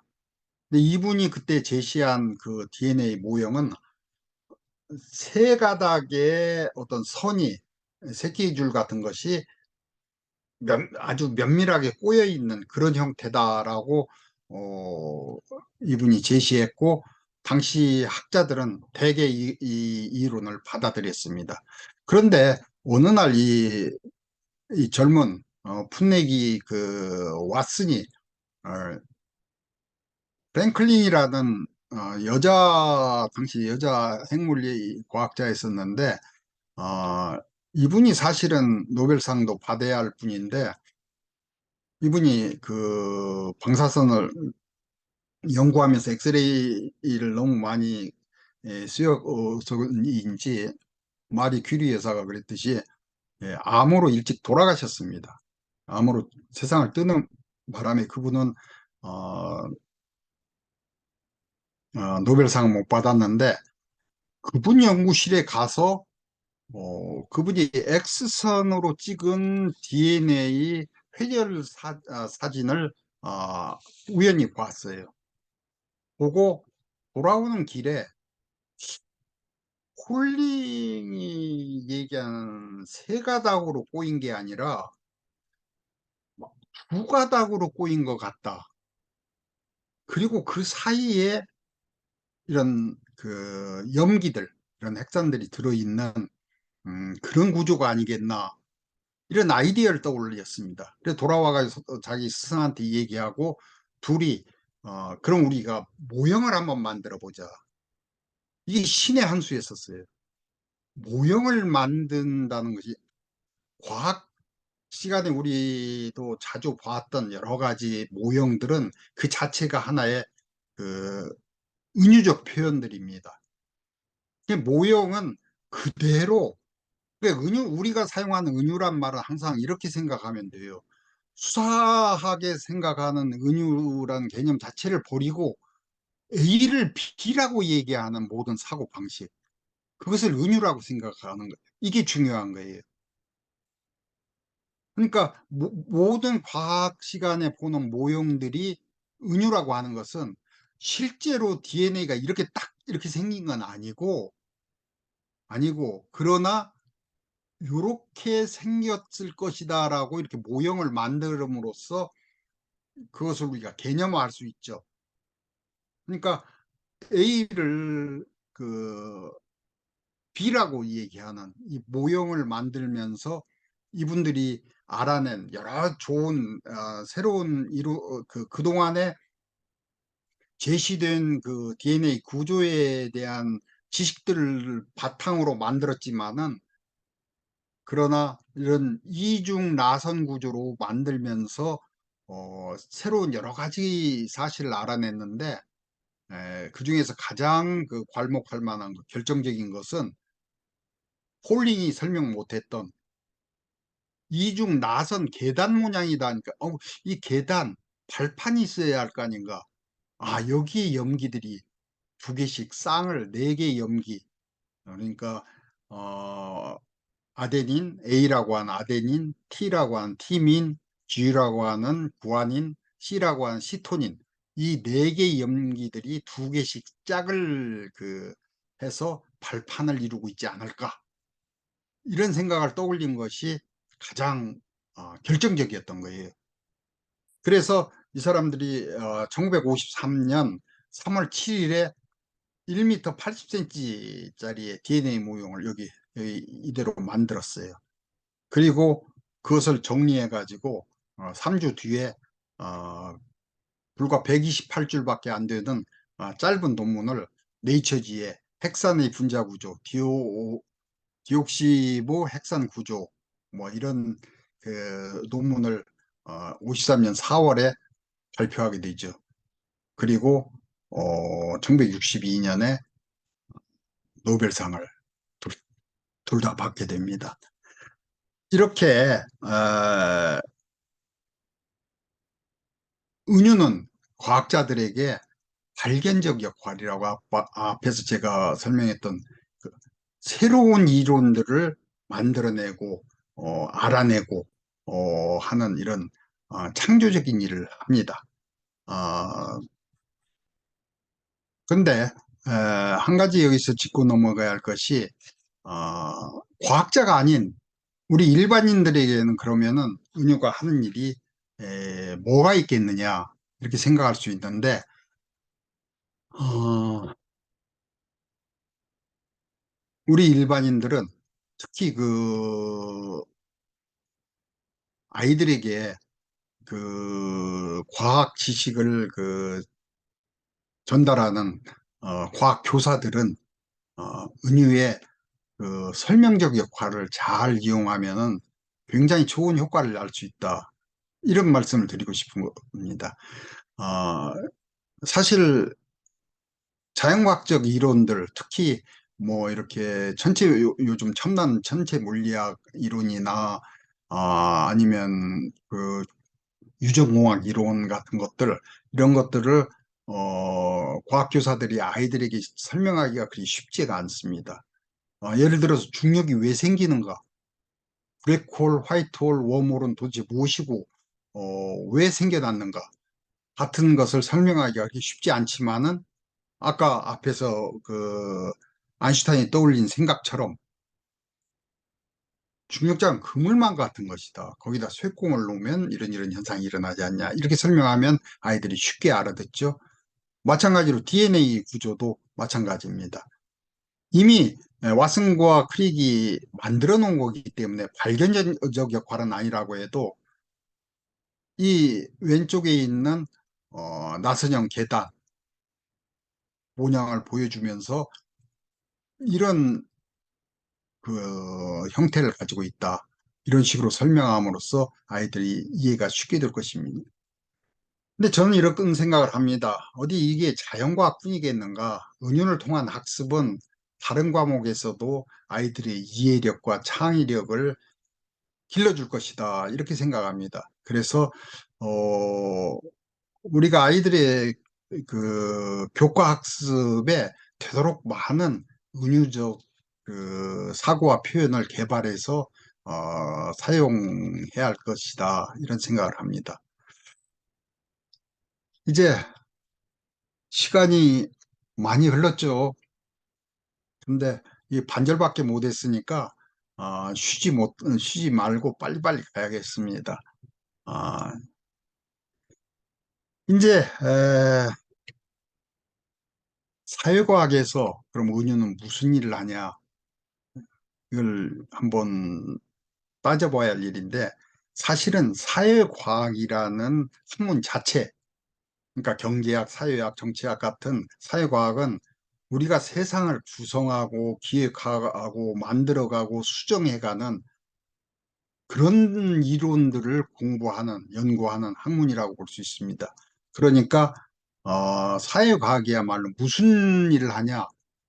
근데 이분이 그때 제시한 그 DNA 모형은 세 가닥의 어떤 선이 새끼줄 같은 것이 아주 면밀하게 꼬여 있는 그런 형태다라고 어, 이분이 제시했고 당시 학자들은 대개 이 이론을 받아들였습니다. 그런데 어느 날 이 젊은 풋내기 그 왓슨이 어, 프랭클린이라는 당시 여자 핵물리 과학자였었는데 이분이 사실은 노벨상도 받아야 할 분인데 이분이 그 방사선을 연구하면서 엑스레이를 너무 많이 쓰여서인지 마리 큐리 여사가 그랬듯이 암으로 일찍 돌아가셨습니다. 암으로 세상을 뜨는 바람에 그분은 어, 노벨상 못 받았는데 그분 연구실에 가서 그분이 X선으로 찍은 DNA 회절 사진을 우연히 봤어요. 보고 돌아오는 길에 홀링이 얘기하는 세 가닥으로 꼬인 게 아니라 두 가닥으로 꼬인 것 같다. 그리고 그 사이에 이런 그 염기들, 이런 핵산들이 들어있는 그런 구조가 아니겠나. 이런 아이디어를 떠올렸습니다. 그래서 돌아와가지고 자기 스승한테 얘기하고 둘이 그럼 우리가 모형을 한번 만들어 보자. 이게 신의 한 수였었어요. 모형을 만든다는 것이 과학 시간에 우리도 자주 봤던 여러 가지 모형들은 그 자체가 하나의 그 은유적 표현들입니다. 그 모형은 그대로 우리가 사용하는 은유란 말은 항상 이렇게 생각하면 돼요. 수사하게 생각하는 은유라는 개념 자체를 버리고 A를 B라고 얘기하는 모든 사고 방식, 그것을 은유라고 생각하는 거예요. 이게 중요한 거예요. 그러니까 모든 과학 시간에 보는 모형들이 은유라고 하는 것은 실제로 DNA가 이렇게 딱 이렇게 생긴 건 아니고 그러나 이렇게 생겼을 것이다라고 이렇게 모형을 만들음으로써 그것을 우리가 개념화할 수 있죠. 그러니까 A를 B라고 얘기하는 이 모형을 만들면서 이분들이 알아낸 여러 좋은 새로운 그동안에 제시된 그 DNA 구조에 대한 지식들을 바탕으로 만들었지만은 그러나 이런 이중 나선 구조로 만들면서 새로운 여러 가지 사실을 알아냈는데 그 중에서 가장 괄목할 만한 결정적인 것은 홀링이 설명 못했던 이중 나선 계단 모양이다 하니까 이 계단 발판이 있어야 할 거 아닌가. 여기에 염기들이 두 개씩 쌍을 네 개의 염기, 그러니까 어, 아데닌 A라고 하는 아데닌, T라고 하는 티민, G라고 하는 구아닌, C라고 하는 시토닌, 이 네 개의 염기들이 두 개씩 짝을 해서 발판을 이루고 있지 않을까, 이런 생각을 떠올린 것이 가장 결정적이었던 거예요. 그래서 이 사람들이 1953년 3월 7일에 1m 80cm짜리 DNA 모형을 여기 이대로 만들었어요. 그리고 그것을 정리해 가지고 3주 뒤에 어, 불과 128줄밖에 안 되는 짧은 논문을 네이처지에 핵산의 분자 구조, 디옥시보 핵산 구조, 뭐 이런 논문을 53년 4월에 발표하게 되죠. 그리고 1962년에 노벨상을 둘 다 받게 됩니다. 이렇게 은유는 과학자들에게 발견적 역할이라고 앞에서 제가 설명했던 그 새로운 이론들을 만들어내고 알아내고 하는 이런 창조적인 일을 합니다. 근데 한 가지 여기서 짚고 넘어가야 할 것이 과학자가 아닌 우리 일반인들에게는 그러면은 은유가 하는 일이 뭐가 있겠느냐 이렇게 생각할 수 있는데 어, 우리 일반인들은 특히 아이들에게 과학 지식을 전달하는 과학 교사들은 은유의 설명적 역할을 잘 이용하면은 굉장히 좋은 효과를 낼 수 있다. 이런 말씀을 드리고 싶은 겁니다. 어, 사실 자연과학적 이론들, 특히 뭐 이렇게 요즘 첨단 천체 물리학 이론이나 아니면 유전공학 이론 같은 것들, 이런 것들을 과학교사들이 아이들에게 설명하기가 그리 쉽지가 않습니다. 예를 들어서 중력이 왜 생기는가, 블랙홀, 화이트홀, 웜홀은 도대체 무엇이고 왜 생겨났는가 같은 것을 설명하기가 쉽지 않지만은 아까 앞에서 아인슈타인이 떠올린 생각처럼 중력자는 그물망 같은 것이다. 거기다 쇠공을 놓으면 이런 현상이 일어나지 않냐. 이렇게 설명하면 아이들이 쉽게 알아듣죠. 마찬가지로 DNA 구조도 마찬가지입니다. 이미 왓슨과 크릭이 만들어 놓은 거기 때문에 발견적 역할은 아니라고 해도 이 왼쪽에 있는 나선형 계단 모양을 보여주면서 이런 그 형태를 가지고 있다. 이런 식으로 설명함으로써 아이들이 이해가 쉽게 될 것입니다. 근데 저는 이런 생각을 합니다. 어디 이게 자연과학뿐이겠는가? 은연을 통한 학습은 다른 과목에서도 아이들의 이해력과 창의력을 길러줄 것이다. 이렇게 생각합니다. 그래서 어, 우리가 아이들의 그 교과 학습에 되도록 많은 은유적 그 사고와 표현을 개발해서 사용해야 할 것이다. 이런 생각을 합니다. 이제 시간이 많이 흘렀죠. 근데 이 반절밖에 못 했으니까 쉬지 말고 빨리빨리 가야겠습니다. 아, 이제 사회과학에서 그럼 은유는 무슨 일을 하냐? 이걸 한번 따져봐야 할 일인데 사실은 사회과학이라는 학문 자체, 그러니까 경제학, 사회학, 정치학 같은 사회과학은 우리가 세상을 구성하고 기획하고 만들어가고 수정해가는 그런 이론들을 공부하는, 연구하는 학문이라고 볼 수 있습니다. 그러니까 사회과학이야말로 무슨 일을 하냐?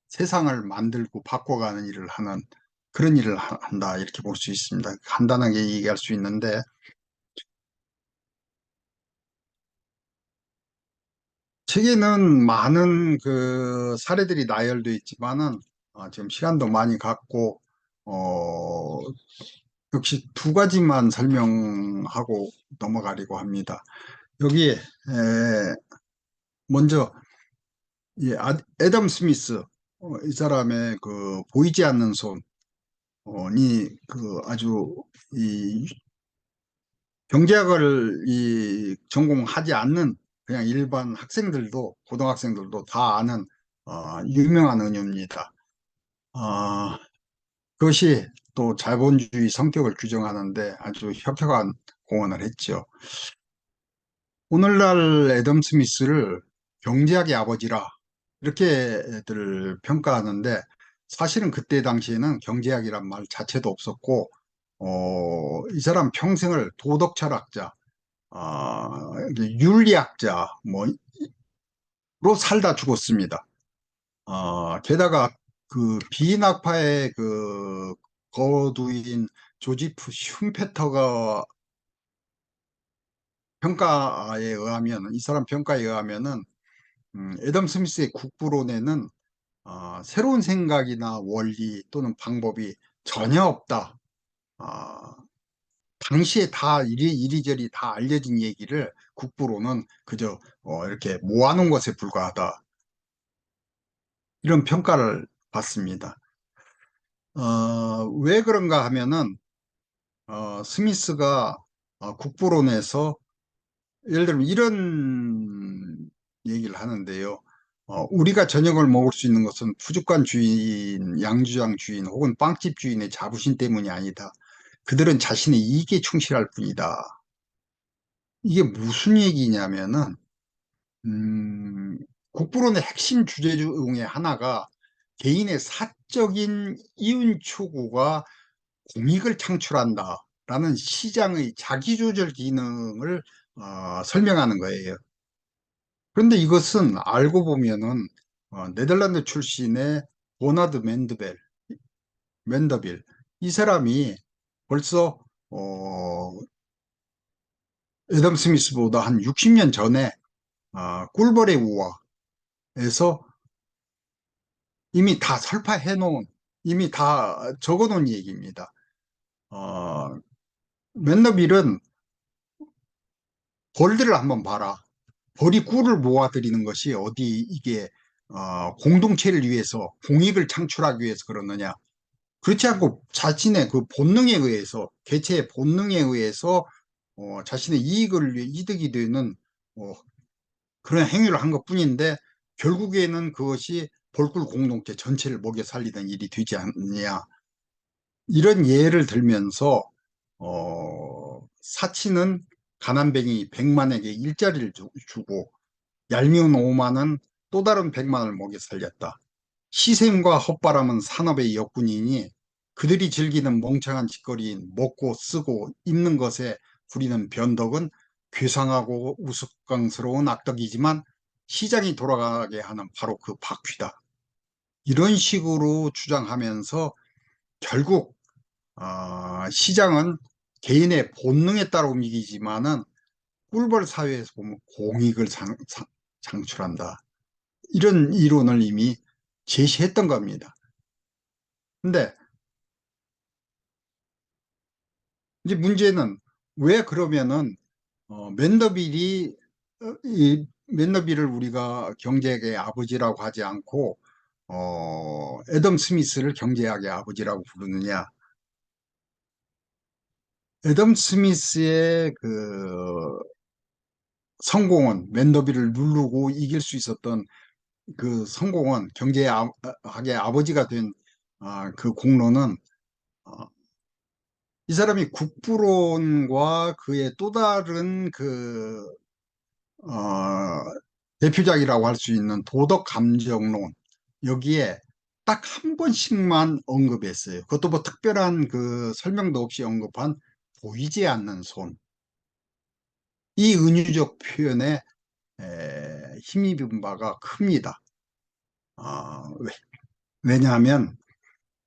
세상을 만들고 바꿔가는 일을 하는 그런 일을 한다 이렇게 볼 수 있습니다. 간단하게 얘기할 수 있는데 책에는 많은 그 사례들이 나열되어 있지만은 지금 시간도 많이 갔고 어, 역시 두 가지만 설명하고 넘어가려고 합니다. 여기에 먼저 이 애덤 스미스 이 사람의 그 보이지 않는 손이 그 아주 이 경제학을 이 전공하지 않는 그냥 일반 학생들도 고등학생들도 다 아는 유명한 은유입니다. 어, 그것이 또 자본주의 성격을 규정하는데 아주 혁혁한 공헌을 했죠. 오늘날 애덤 스미스를 경제학의 아버지라 이렇게들 평가하는데 사실은 그때 당시에는 경제학이란 말 자체도 없었고 이 사람 평생을 도덕 철학자, 이게 윤리학자 뭐로 살다 죽었습니다. 게다가 그 비인학파의 그 거두인 조지프 슌페터가 평가에 의하면 이 사람 평가에 의하면은 애덤 스미스의 국부론에는 새로운 생각이나 원리 또는 방법이 전혀 없다. 아, 당시에 다 이리저리 다 알려진 얘기를 국부로는 그저 이렇게 모아놓은 것에 불과하다. 이런 평가를 받습니다. 왜 그런가 하면은 스미스가 국부론에서 예를 들면 이런 얘기를 하는데요. 우리가 저녁을 먹을 수 있는 것은 푸주간 주인, 양주장 주인 혹은 빵집 주인의 자부심 때문이 아니다. 그들은 자신의 이익에 충실할 뿐이다. 이게 무슨 얘기냐면은 음, 국부론의 핵심 주제 중에 하나가 개인의 사적인 이윤 추구가 공익을 창출한다라는 시장의 자기조절 기능을 설명하는 거예요. 그런데 이것은 알고 보면은 네덜란드 출신의 보나드 맨더빌 이 사람이 벌써 애덤 스미스보다 한 60년 전에 꿀벌의 우화에서 이미 다 설파해 놓은 이미 다 적어 놓은 얘기입니다. 어, 맨더빌은 벌들을 한번 봐라. 벌이 꿀을 모아들이는 것이 어디 이게 공동체를 위해서 공익을 창출하기 위해서 그러느냐. 그렇지 않고 자신의 그 본능에 의해서 개체의 본능에 의해서 자신의 이득이 되는 그런 행위를 한 것뿐인데 결국에는 그것이 볼꿀 공동체 전체를 먹여 살리는 일이 되지 않느냐. 이런 예를 들면서 사치는 가난뱅이 100만에게 일자리를 주고 얄미운 오만은 또 다른 100만을 먹여 살렸다. 시샘과 헛바람은 산업의 역군이니 그들이 즐기는 멍청한 짓거리인 먹고 쓰고 입는 것에 부리는 변덕은 괴상하고 우스꽝스러운 악덕이지만 시장이 돌아가게 하는 바로 그 바퀴다. 이런 식으로 주장하면서 결국 시장은 개인의 본능에 따라 움직이지만은 꿀벌 사회에서 보면 공익을 창출한다. 이런 이론을 이미 제시했던 겁니다. 근데 이제 문제는 왜 그러면은 맨더빌이 이 맨더빌을 우리가 경제학의 아버지라고 하지 않고 애덤 스미스를 경제학의 아버지라고 부르느냐? 애덤 스미스의 그 성공은 맨더빌을 누르고 이길 수 있었던 그 성공은 경제학의 아버지가 된 그 공로는 어, 이 사람이 국부론과 그의 또 다른 어, 대표작이라고 할 수 있는 도덕 감정론 여기에 딱 한 번씩만 언급했어요. 그것도 뭐 특별한 그 설명도 없이 언급한 보이지 않는 손. 이 은유적 표현에 힘입은 바가 큽니다. 왜냐하면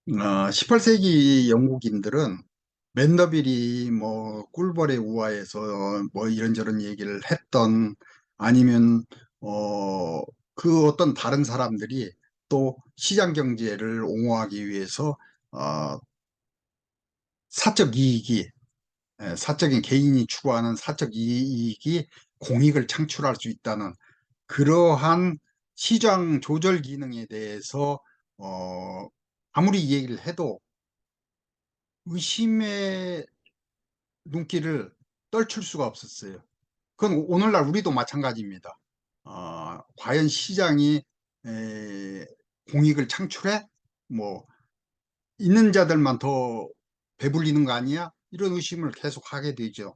18세기 영국인들은 맨더빌이 뭐 꿀벌의 우화에서 뭐 이런저런 얘기를 했던 아니면 어, 그 어떤 다른 사람들이 또 시장 경제를 옹호하기 위해서 어, 사적 이익이 사적인 개인이 추구하는 사적 이익이 공익을 창출할 수 있다는 그러한 시장 조절 기능에 대해서 아무리 얘기를 해도 의심의 눈길을 떨칠 수가 없었어요. 그건 오늘날 우리도 마찬가지입니다. 과연 시장이 공익을 창출해? 뭐 있는 자들만 더 배불리는 거 아니야? 이런 의심을 계속 하게 되죠.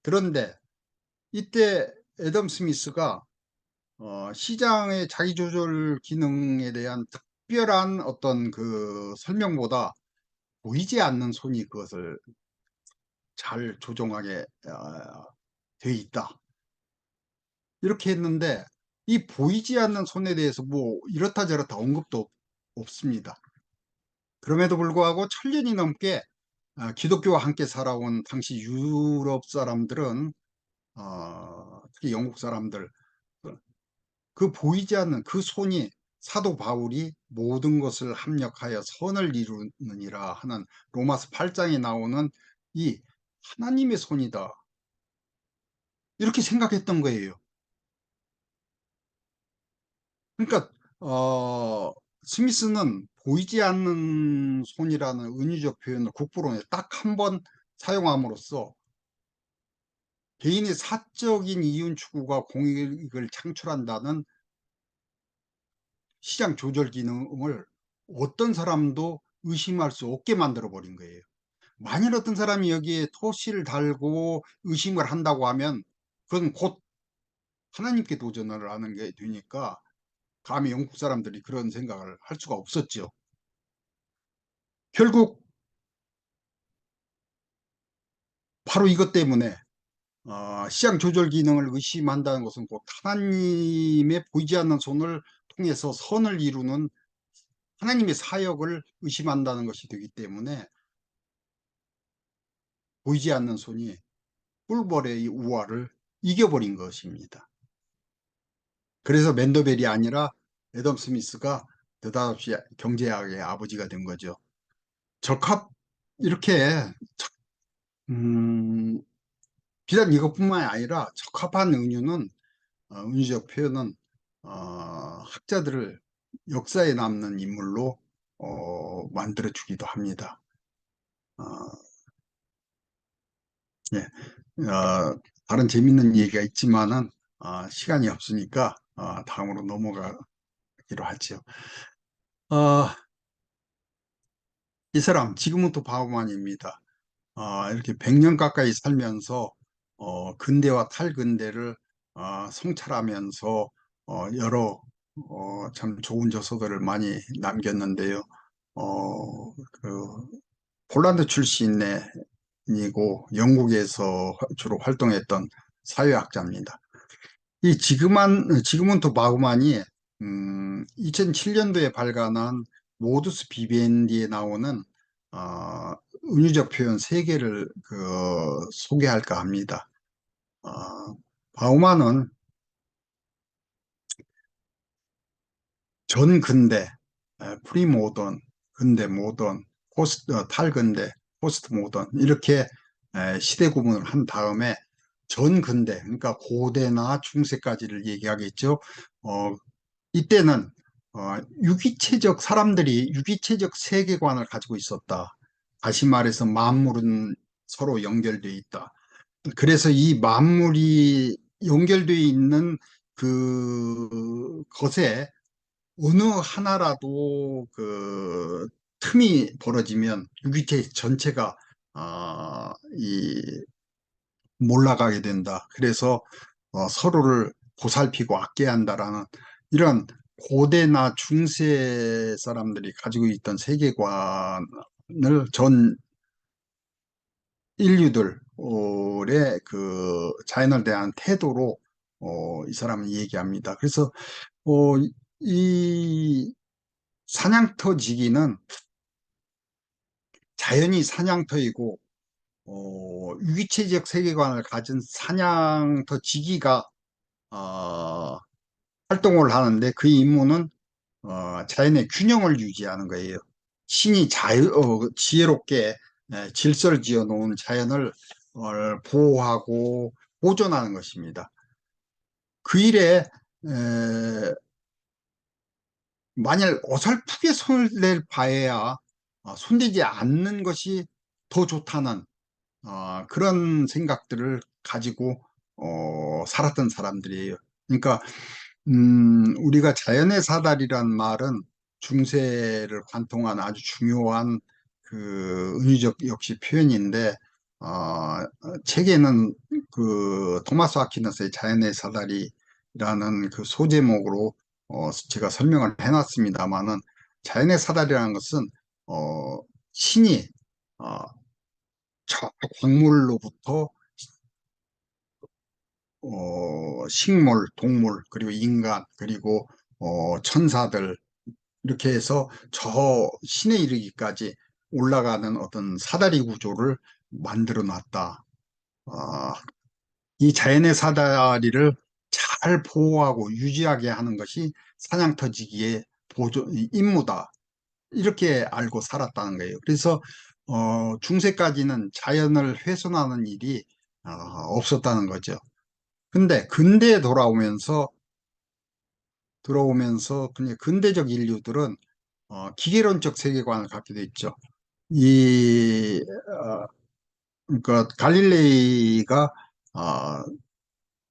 그런데 이때 애덤 스미스가 시장의 자기조절 기능에 대한 특별한 어떤 그 설명보다 보이지 않는 손이 그것을 잘 조종하게 돼 있다. 이렇게 했는데 이 보이지 않는 손에 대해서 뭐 이렇다 저렇다 언급도 없습니다. 그럼에도 불구하고 천년이 넘게 기독교와 함께 살아온 당시 유럽 사람들은 특히 영국 사람들 그 보이지 않는 그 손이 사도 바울이 모든 것을 합력하여 선을 이루느니라 하는 로마서 8장에 나오는 이 하나님의 손이다. 이렇게 생각했던 거예요. 그러니까 스미스는 보이지 않는 손이라는 은유적 표현을 국부론에 딱 한 번 사용함으로써 개인의 사적인 이윤 추구가 공익을 창출한다는 시장 조절 기능을 어떤 사람도 의심할 수 없게 만들어 버린 거예요. 만일 어떤 사람이 여기에 토시를 달고 의심을 한다고 하면 그건 곧 하나님께 도전을 하는 게 되니까 감히 영국 사람들이 그런 생각을 할 수가 없었죠. 결국 바로 이것 때문에 시장 조절 기능을 의심한다는 것은 곧 하나님의 보이지 않는 손을 통해서 선을 이루는 하나님의 사역을 의심한다는 것이 되기 때문에 보이지 않는 손이 꿀벌의 이 우화를 이겨버린 것입니다. 그래서 맨더벨이 아니라 애덤 스미스가 느닷없이 경제학의 아버지가 된 거죠. 적합 이렇게 음, 비단 이것뿐만이 아니라 적합한 은유는 은유적 표현은 학자들을 역사에 남는 인물로 만들어 주기도 합니다. 어, 예, 다른 재밌는 얘기가 있지만은 시간이 없으니까 다음으로 넘어가겠습니다. 하죠. 어, 이 사람 지그문트 바우만입니다. 이렇게 100년 가까이 살면서 근대와 탈근대를 성찰하면서 여러 참 좋은 저서들을 많이 남겼는데요. 그 폴란드 출신이고 영국에서 주로 활동했던 사회학자입니다. 이 지그문트 바우만이 2007년도에 발간한 모두스 비벤디에 나오는 은유적 표현 세 개를 소개할까 합니다. 어, 바우만은 전근대, 프리모던, 근대 모던, 탈근대, 포스트 모던 이렇게 시대 구분을 한 다음에 전근대, 그러니까 고대나 중세까지를 얘기하겠죠. 어, 이때는 사람들이 유기체적 세계관을 가지고 있었다. 다시 말해서 만물은 서로 연결되어 있다. 그래서 이 만물이 연결되어 있는 것에 어느 하나라도 틈이 벌어지면 유기체 전체가 몰락하게 된다. 그래서 서로를 보살피고 아껴야 한다라는 이런 고대나 중세 사람들이 가지고 있던 세계관을 전 인류들의 자연에 대한 태도로 이 사람은 얘기합니다. 그래서 이 사냥터지기는 자연이 사냥터이고 유기체적 세계관을 가진 사냥터지기가 어, 활동을 하는데 그 임무는 자연의 균형을 유지하는 거예요. 신이 지혜롭게 질서를 지어 놓은 자연을 보호하고 보존하는 것입니다. 그 일에 만약 어설프게 손을 낼 바에야 손대지 않는 것이 더 좋다는 그런 생각들을 가지고 살았던 사람들이에요. 그러니까 우리가 자연의 사다리란 말은 중세를 관통한 아주 중요한 은유적 역시 표현인데, 책에는 토마스 아퀴나스의 자연의 사다리라는 그 소제목으로 제가 설명을 해놨습니다만은, 자연의 사다리라는 것은 신이 어, 저 광물로부터 식물, 동물, 그리고 인간, 그리고 천사들 이렇게 해서 저 신에 이르기까지 올라가는 어떤 사다리 구조를 만들어 놨다. 어, 이 자연의 사다리를 잘 보호하고 유지하게 하는 것이 사냥터지기의 임무다. 이렇게 알고 살았다는 거예요. 그래서 중세까지는 자연을 훼손하는 일이 없었다는 거죠. 근데 근대에 돌아오면서 그냥 근대적 인류들은 기계론적 세계관을 갖게 돼 있죠. 이 그러니까 갈릴레이가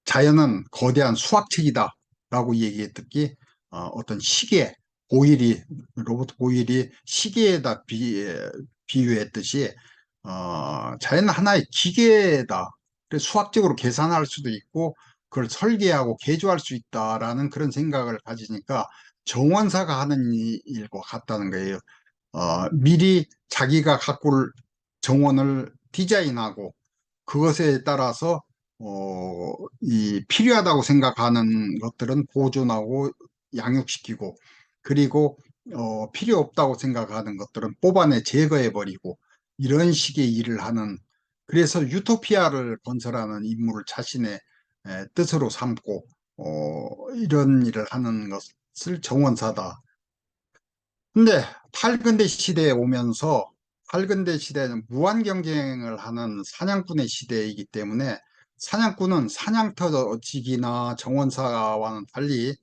자연은 거대한 수학책이다라고 얘기했듯이 어떤 시계 로버트 보일이 시계에다 비유했듯이 자연은 하나의 기계다. 그래서 수학적으로 계산할 수도 있고 그걸 설계하고 개조할 수 있다라는 그런 생각을 가지니까 정원사가 하는 일과 같다는 거예요. 미리 자기가 가꿀 정원을 디자인하고 그것에 따라서 이 필요하다고 생각하는 것들은 보존하고 양육시키고 그리고 필요 없다고 생각하는 것들은 뽑아내 제거해 버리고 이런 식의 일을 하는 그래서 유토피아를 건설하는 임무를 자신의 뜻으로 삼고 이런 일을 하는 것을 정원사다. 근데 탈근대 시대에 오면서 탈근대 시대는 무한 경쟁을 하는 사냥꾼의 시대이기 때문에 사냥꾼은 사냥터지기나 정원사와는 달리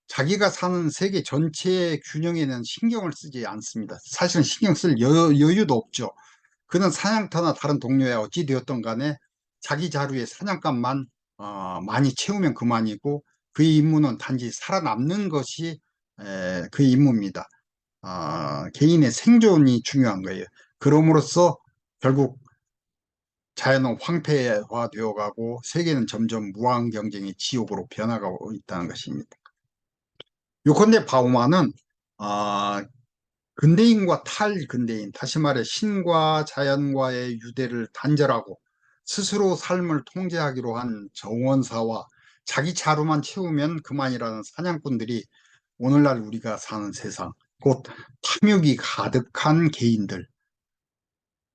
자기가 사는 세계 전체의 균형에는 신경을 쓰지 않습니다. 사실은 신경 쓸 여유도 없죠. 그는 사냥터나 다른 동료야 어찌 되었던 간에 자기 자루의 사냥감만 많이 채우면 그만이고 그의 임무는 단지 살아남는 것이 그 임무입니다. 개인의 생존이 중요한 거예요. 그럼으로써 결국 자연은 황폐화되어 가고 세계는 점점 무한 경쟁의 지옥으로 변화가고 있다는 것입니다. 요컨대 바우만은 아, 근대인과 탈근대인, 다시 말해 신과 자연과의 유대를 단절하고 스스로 삶을 통제하기로 한 정원사와 자기 차로만 채우면 그만이라는 사냥꾼들이 오늘날 우리가 사는 세상, 곧 탐욕이 가득한 개인들,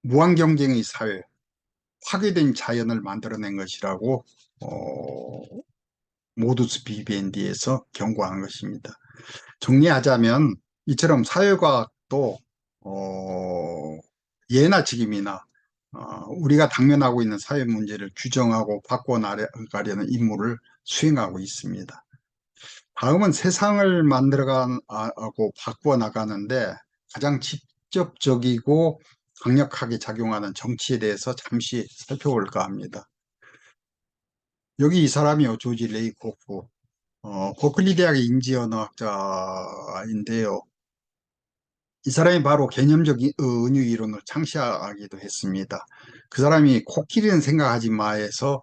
무한 경쟁의 사회, 파괴된 자연을 만들어낸 것이라고 모두스 비비엔디에서 경고한 것입니다. 정리하자면 이처럼 사회과학도 예나 지금이나 우리가 당면하고 있는 사회 문제를 규정하고 바꿔나가려는 임무를 수행하고 있습니다. 다음은 세상을 만들어가고 바꾸어 나가는데 가장 직접적이고 강력하게 작용하는 정치에 대해서 잠시 살펴볼까 합니다. 여기 이 사람이요, 조지 레이코프. 버클리 대학의 인지언어학자인데요. 이 사람이 바로 개념적 은유 이론을 창시하기도 했습니다. 그 사람이 코끼리는 생각하지 마에서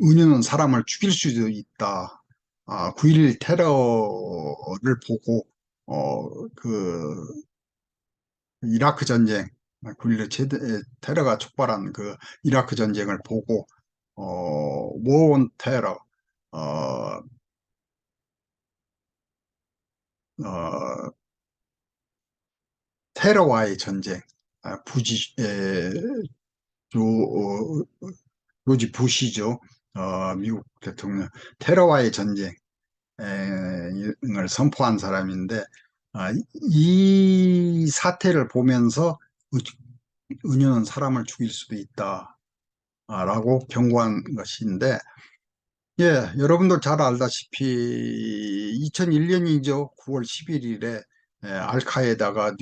은유는 사람을 죽일 수도 있다. 9.11 테러를 보고 그 이라크 전쟁, 9.11 테러가 촉발한 그 이라크 전쟁을 보고 War on Terror, 어, 어, 테러와의 전쟁, 부지 조, 조지 부시죠. 미국 대통령 테러와의 전쟁을 선포한 사람인데 이 사태를 보면서 은유는 사람을 죽일 수도 있다라고 경고한 것인데 예, 여러분도 잘 알다시피 2001년이죠. 9월 11일에 알카에다가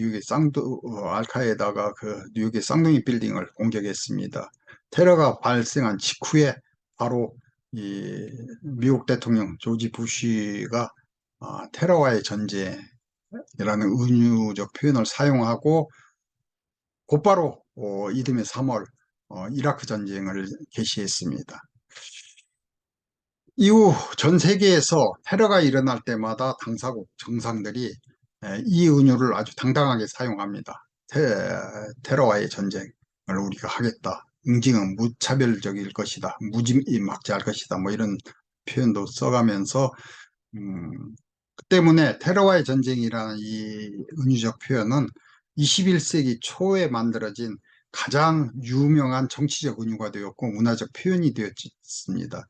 그 뉴욕의 쌍둥이 빌딩을 공격했습니다. 테러가 발생한 직후에 바로 이 미국 대통령 조지 부시가 테러와의 전쟁이라는 은유적 표현을 사용하고 곧바로 이듬해 3월 이라크 전쟁을 개시했습니다. 이후 전 세계에서 테러가 일어날 때마다 당사국 정상들이 이 은유를 아주 당당하게 사용합니다. 테러와의 전쟁을 우리가 하겠다. 응징은 무차별적일 것이다. 무지막지할 것이다. 뭐 이런 표현도 써가면서 그 때문에 테러와의 전쟁이라는 이 은유적 표현은 21세기 초에 만들어진 가장 유명한 정치적 은유가 되었고 문화적 표현이 되었습니다.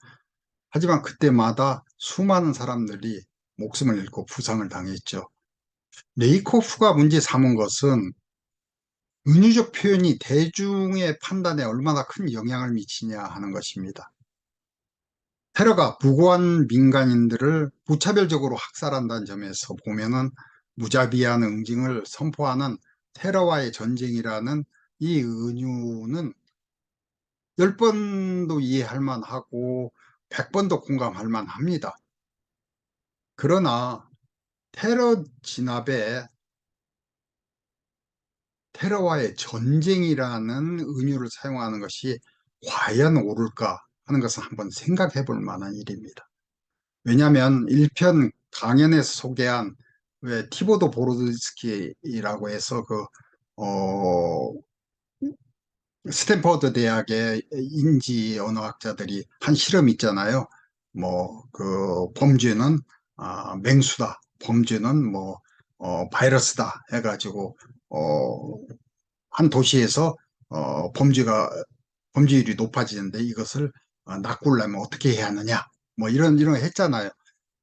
하지만 그때마다 수많은 사람들이 목숨을 잃고 부상을 당했죠. 레이코프가 문제 삼은 것은 은유적 표현이 대중의 판단에 얼마나 큰 영향을 미치냐 하는 것입니다. 테러가 무고한 민간인들을 무차별적으로 학살한다는 점에서 보면은 무자비한 응징을 선포하는 테러와의 전쟁이라는 이 은유는 10번도 이해할 만하고 100번도 공감할 만합니다. 그러나 테러 진압에 테러와의 전쟁이라는 은유를 사용하는 것이 과연 옳을까 하는 것을 한번 생각해 볼 만한 일입니다. 왜냐하면 1편 강연에서 소개한 왜 티보도 보로드스키라고 해서 스탠퍼드 대학의 인지 언어학자들이 한 실험 있잖아요. 범죄는 맹수다. 범죄는 바이러스다 해가지고 한 도시에서 범죄율이 높아지는데 이것을 낚으려면 어떻게 해야 하느냐. 이런 했잖아요.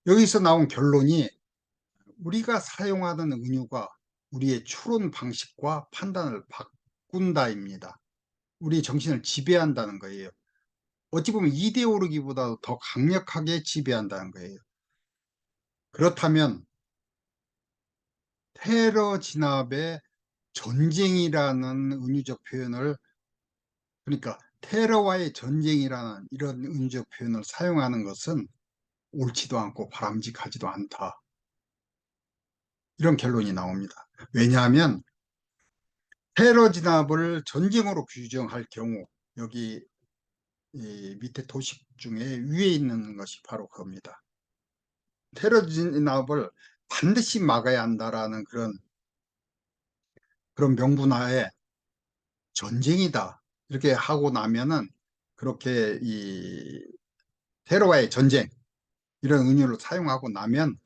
여기서 나온 결론이 우리가 사용하는 은유가 우리의 추론 방식과 판단을 바꾼다입니다. 우리 정신을 지배한다는 거예요. 어찌 보면 이데올로기보다도 더 강력하게 지배한다는 거예요. 그렇다면 테러 진압의 전쟁이라는 은유적 표현을 그러니까 테러와의 전쟁이라는 이런 은유적 표현을 사용하는 것은 옳지도 않고 바람직하지도 않다. 이런 결론이 나옵니다. 왜냐하면 테러 진압을 전쟁으로 규정할 경우 여기 이 밑에 도식 중에 위에 있는 것이 바로 그겁니다. 테러 진압을 반드시 막아야 한다라는 그런 명분하에 전쟁이다 이렇게 하고 나면은 그렇게 이 테러와의 전쟁 이런 은유를 사용하고 나면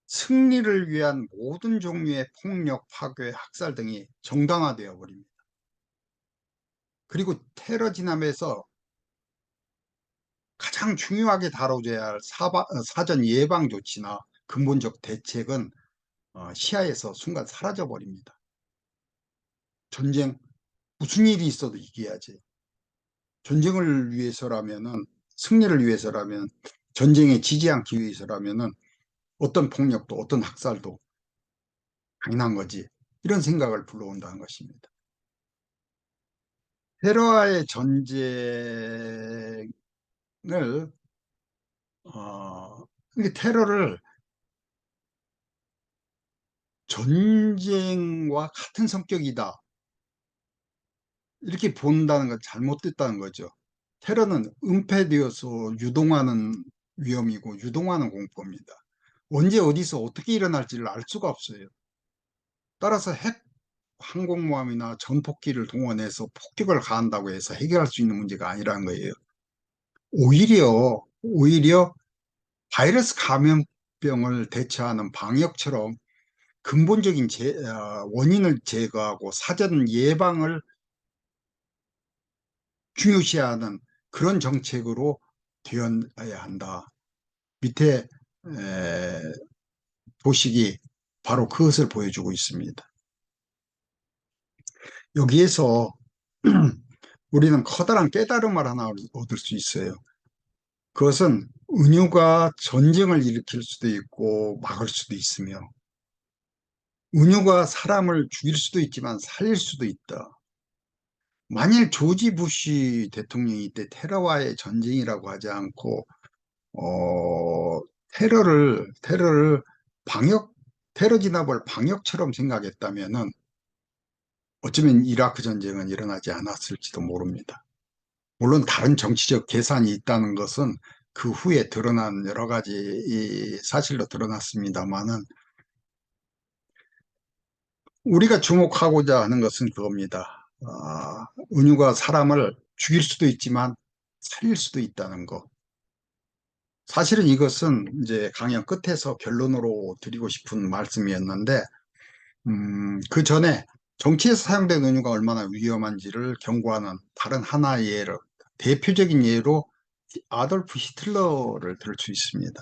승리를 위한 모든 종류의 폭력, 파괴, 학살 등이 정당화되어 버립니다. 그리고 테러 진압에서 가장 중요하게 다뤄져야 할 사전 예방 조치나 근본적 대책은 시야에서 순간 사라져 버립니다. 전쟁 무슨 일이 있어도 이겨야지. 전쟁을 위해서라면은 승리를 위해서라면 전쟁에 지지 않기 위해서라면은 어떤 폭력도 어떤 학살도 당연한 거지. 이런 생각을 불러온다는 것입니다. 테러와의 전쟁을 이게 테러를 전쟁과 같은 성격이다. 이렇게 본다는 건 잘못됐다는 거죠. 테러는 은폐되어서 유동하는 위험이고 유동하는 공포입니다. 언제 어디서 어떻게 일어날지를 알 수가 없어요. 따라서 핵 항공모함이나 전폭기를 동원해서 폭격을 가한다고 해서 해결할 수 있는 문제가 아니라는 거예요. 오히려 바이러스 감염병을 대처하는 방역처럼 근본적인 원인을 제거하고 사전 예방을 중요시하는 그런 정책으로 되어야 한다. 밑에 도식이 바로 그것을 보여주고 있습니다. 여기에서 우리는 커다란 깨달음을 하나 얻을 수 있어요. 그것은 은유가 전쟁을 일으킬 수도 있고 막을 수도 있으며 은유가 사람을 죽일 수도 있지만 살릴 수도 있다. 만일 조지 부시 대통령이 이때 테러와의 전쟁이라고 하지 않고 테러를 방역 테러 진압을 방역처럼 생각했다면은 어쩌면 이라크 전쟁은 일어나지 않았을지도 모릅니다. 물론 다른 정치적 계산이 있다는 것은 그 후에 드러난 여러 가지 이 사실로 드러났습니다만은 우리가 주목하고자 하는 것은 그겁니다. 은유가 사람을 죽일 수도 있지만 살릴 수도 있다는 것. 사실은 이것은 이제 강연 끝에서 결론으로 드리고 싶은 말씀이었는데, 그 전에 정치에서 사용된 은유가 얼마나 위험한지를 경고하는 다른 하나의 예로, 대표적인 예로 아돌프 히틀러를 들 수 있습니다.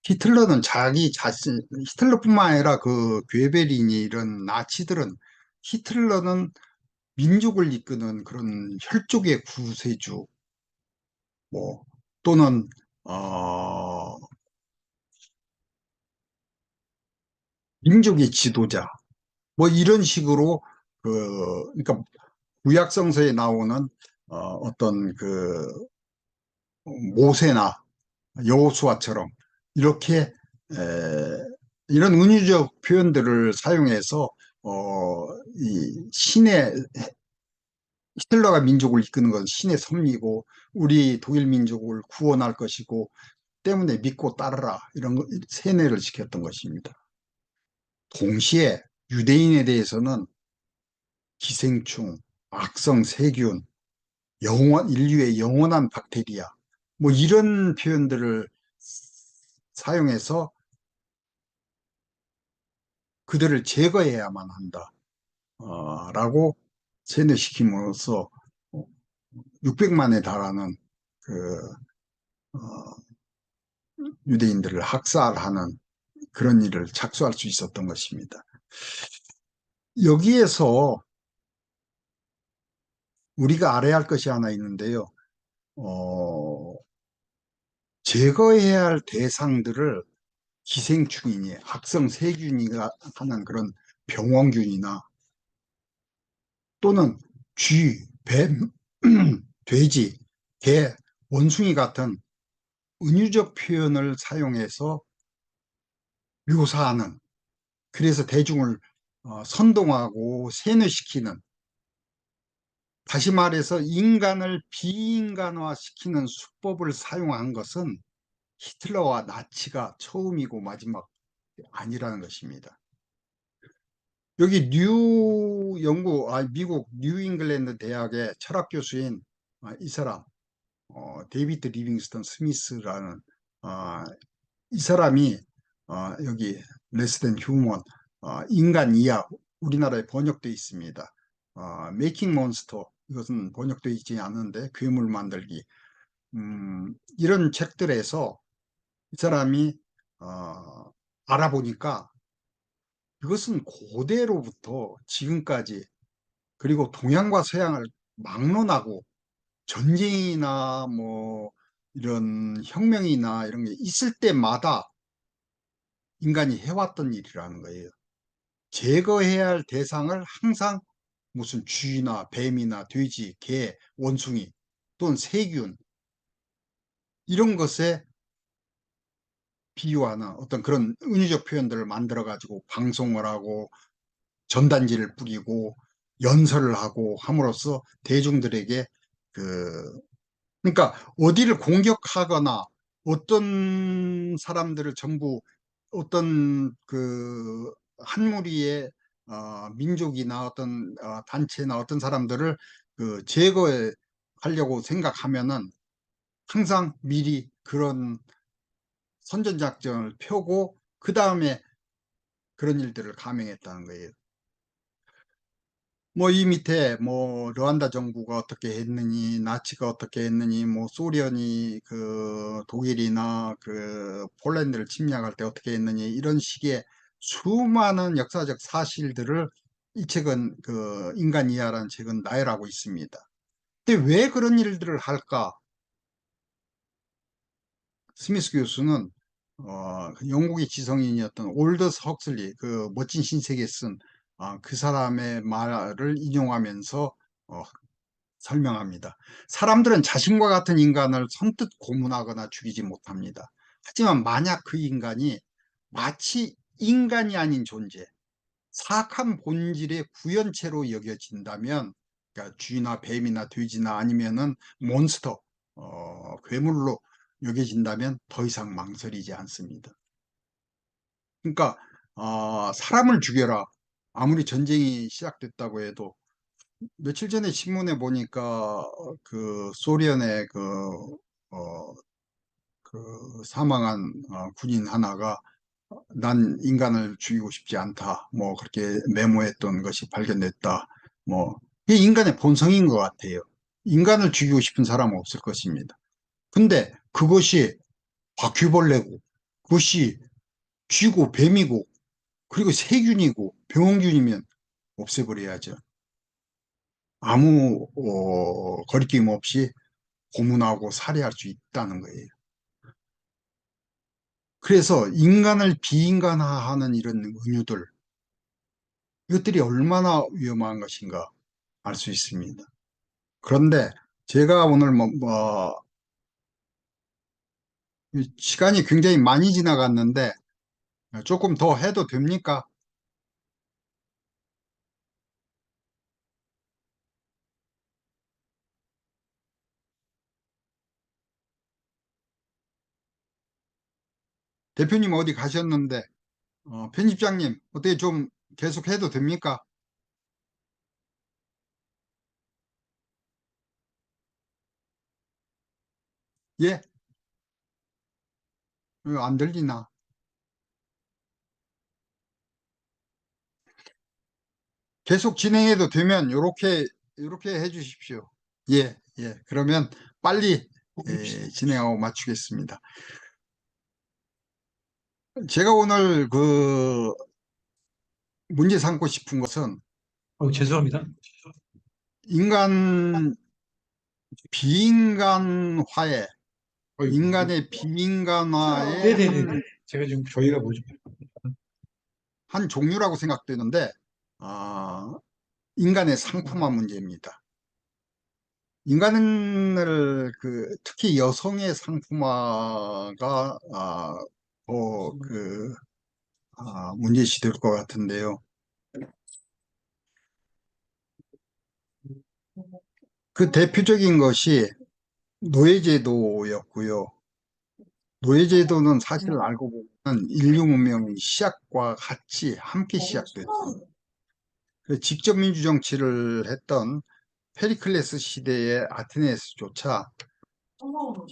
히틀러는 자기 자신, 히틀러뿐만 아니라 그 괴베린이 이런 나치들은 히틀러는 민족을 이끄는 그런 혈족의 구세주, 뭐, 또는, 어, 민족의 지도자, 뭐 이런 식으로 그러니까 구약성서에 나오는 어떤 모세나 여호수아처럼 이렇게 이런 은유적 표현들을 사용해서 이 신의 히틀러가 민족을 이끄는 건 신의 섭리고 우리 독일 민족을 구원할 것이고 때문에 믿고 따르라 이런 세뇌를 시켰던 것입니다. 동시에 유대인에 대해서는 기생충, 악성 세균, 인류의 영원한 박테리아, 뭐 이런 표현들을 사용해서 그들을 제거해야만 한다. 라고 세뇌시킴으로써 600만에 달하는 그 어, 유대인들을 학살하는 그런 일을 착수할 수 있었던 것입니다. 여기에서 우리가 알아야 할 것이 하나 있는데요. 어, 제거해야 할 대상들을 기생충이니 악성 세균이가 하는 그런 병원균이나 또는 쥐, 뱀, 돼지, 개, 원숭이 같은 은유적 표현을 사용해서 묘사하는, 그래서 대중을 선동하고 세뇌시키는, 다시 말해서 인간을 비인간화시키는 수법을 사용한 것은 히틀러와 나치가 처음이고 마지막 아니라는 것입니다. 여기 미국 뉴잉글랜드 대학의 철학 교수인 이 사람, 데이비드 리빙스턴 스미스라는 이 사람이 여기 레스 댄 휴먼, 인간 이하, 우리나라에 번역되어 있습니다. 메이킹 몬스터, 이것은 번역되어 있지 않은데 괴물 만들기, 이런 책들에서 이 사람이 알아보니까 이것은 고대로부터 지금까지, 그리고 동양과 서양을 막론하고 전쟁이나 뭐 이런 혁명이나 이런 게 있을 때마다 인간이 해왔던 일이라는 거예요. 제거해야 할 대상을 항상 무슨 쥐나 뱀이나 돼지, 개, 원숭이 또는 세균, 이런 것에 비유하는 어떤 그런 은유적 표현들을 만들어 가지고 방송을 하고 전단지를 뿌리고 연설을 하고 함으로써 대중들에게 그 그러니까 어디를 공격하거나 어떤 사람들을 전부 어떤 그 한 무리의 민족이나 어떤 단체나 어떤 사람들을 그 제거하려고 생각하면은 항상 미리 그런 선전작전을 펴고 그 다음에 그런 일들을 감행했다는 거예요. 뭐 이 밑에 뭐 르완다 정부가 어떻게 했느니, 나치가 어떻게 했느니, 뭐 소련이 그 독일이나 그 폴란드를 침략할 때 어떻게 했느니, 이런 식의 수많은 역사적 사실들을 이 책은 그 인간 이하라는 책은 나열하고 있습니다. 근데 왜 그런 일들을 할까? 스미스 교수는 그 영국의 지성인이었던 올더스 헉슬리, 그 멋진 신세계 쓴 그 사람의 말을 인용하면서 설명합니다. 사람들은 자신과 같은 인간을 선뜻 고문하거나 죽이지 못합니다. 하지만 만약 그 인간이 마치 인간이 아닌 존재, 사악한 본질의 구현체로 여겨진다면, 그러니까 쥐나 뱀이나 돼지나 아니면은 몬스터, 괴물로 여겨진다면 더 이상 망설이지 않습니다. 그러니까 사람을 죽여라. 아무리 전쟁이 시작됐다고 해도 며칠 전에 신문에 보니까 그 소련의 어, 그 사망한 군인 하나가 난 인간을 죽이고 싶지 않다. 뭐 그렇게 메모했던 것이 발견됐다. 뭐 이게 인간의 본성인 것 같아요. 인간을 죽이고 싶은 사람은 없을 것입니다. 근데 그것이 바퀴벌레고, 그것이 쥐고 뱀이고, 그리고 세균이고 병원균이면 없애버려야죠. 아무 거리낌 없이 고문하고 살해할 수 있다는 거예요. 그래서 인간을 비인간화하는 이런 은유들, 이것들이 얼마나 위험한 것인가 알 수 있습니다. 그런데 제가 오늘 시간이 굉장히 많이 지나갔는데 조금 더 해도 됩니까? 대표님 어디 가셨는데 편집장님 어떻게 좀 계속 해도 됩니까? 예? 안 들리나? 계속 진행해도 되면 요렇게 해 주십시오. 예, 예. 그러면 빨리 진행하고 마치겠습니다. 제가 오늘 그 문제 삼고 싶은 것은 죄송합니다. 인간 비인간화에 인간의 비인간화의 네네네. 제가 지금 저희가 뭐죠? 한 종류라고 생각되는데, 아, 인간의 상품화 문제입니다. 인간을 특히 여성의 상품화가 문제시 될 것 같은데요. 그 대표적인 것이 노예제도였고요. 노예제도는 사실 알고 보면 인류 문명의 시작과 같이 함께 시작됐어요. 직접 민주 정치를 했던 페리클레스 시대의 아테네에서조차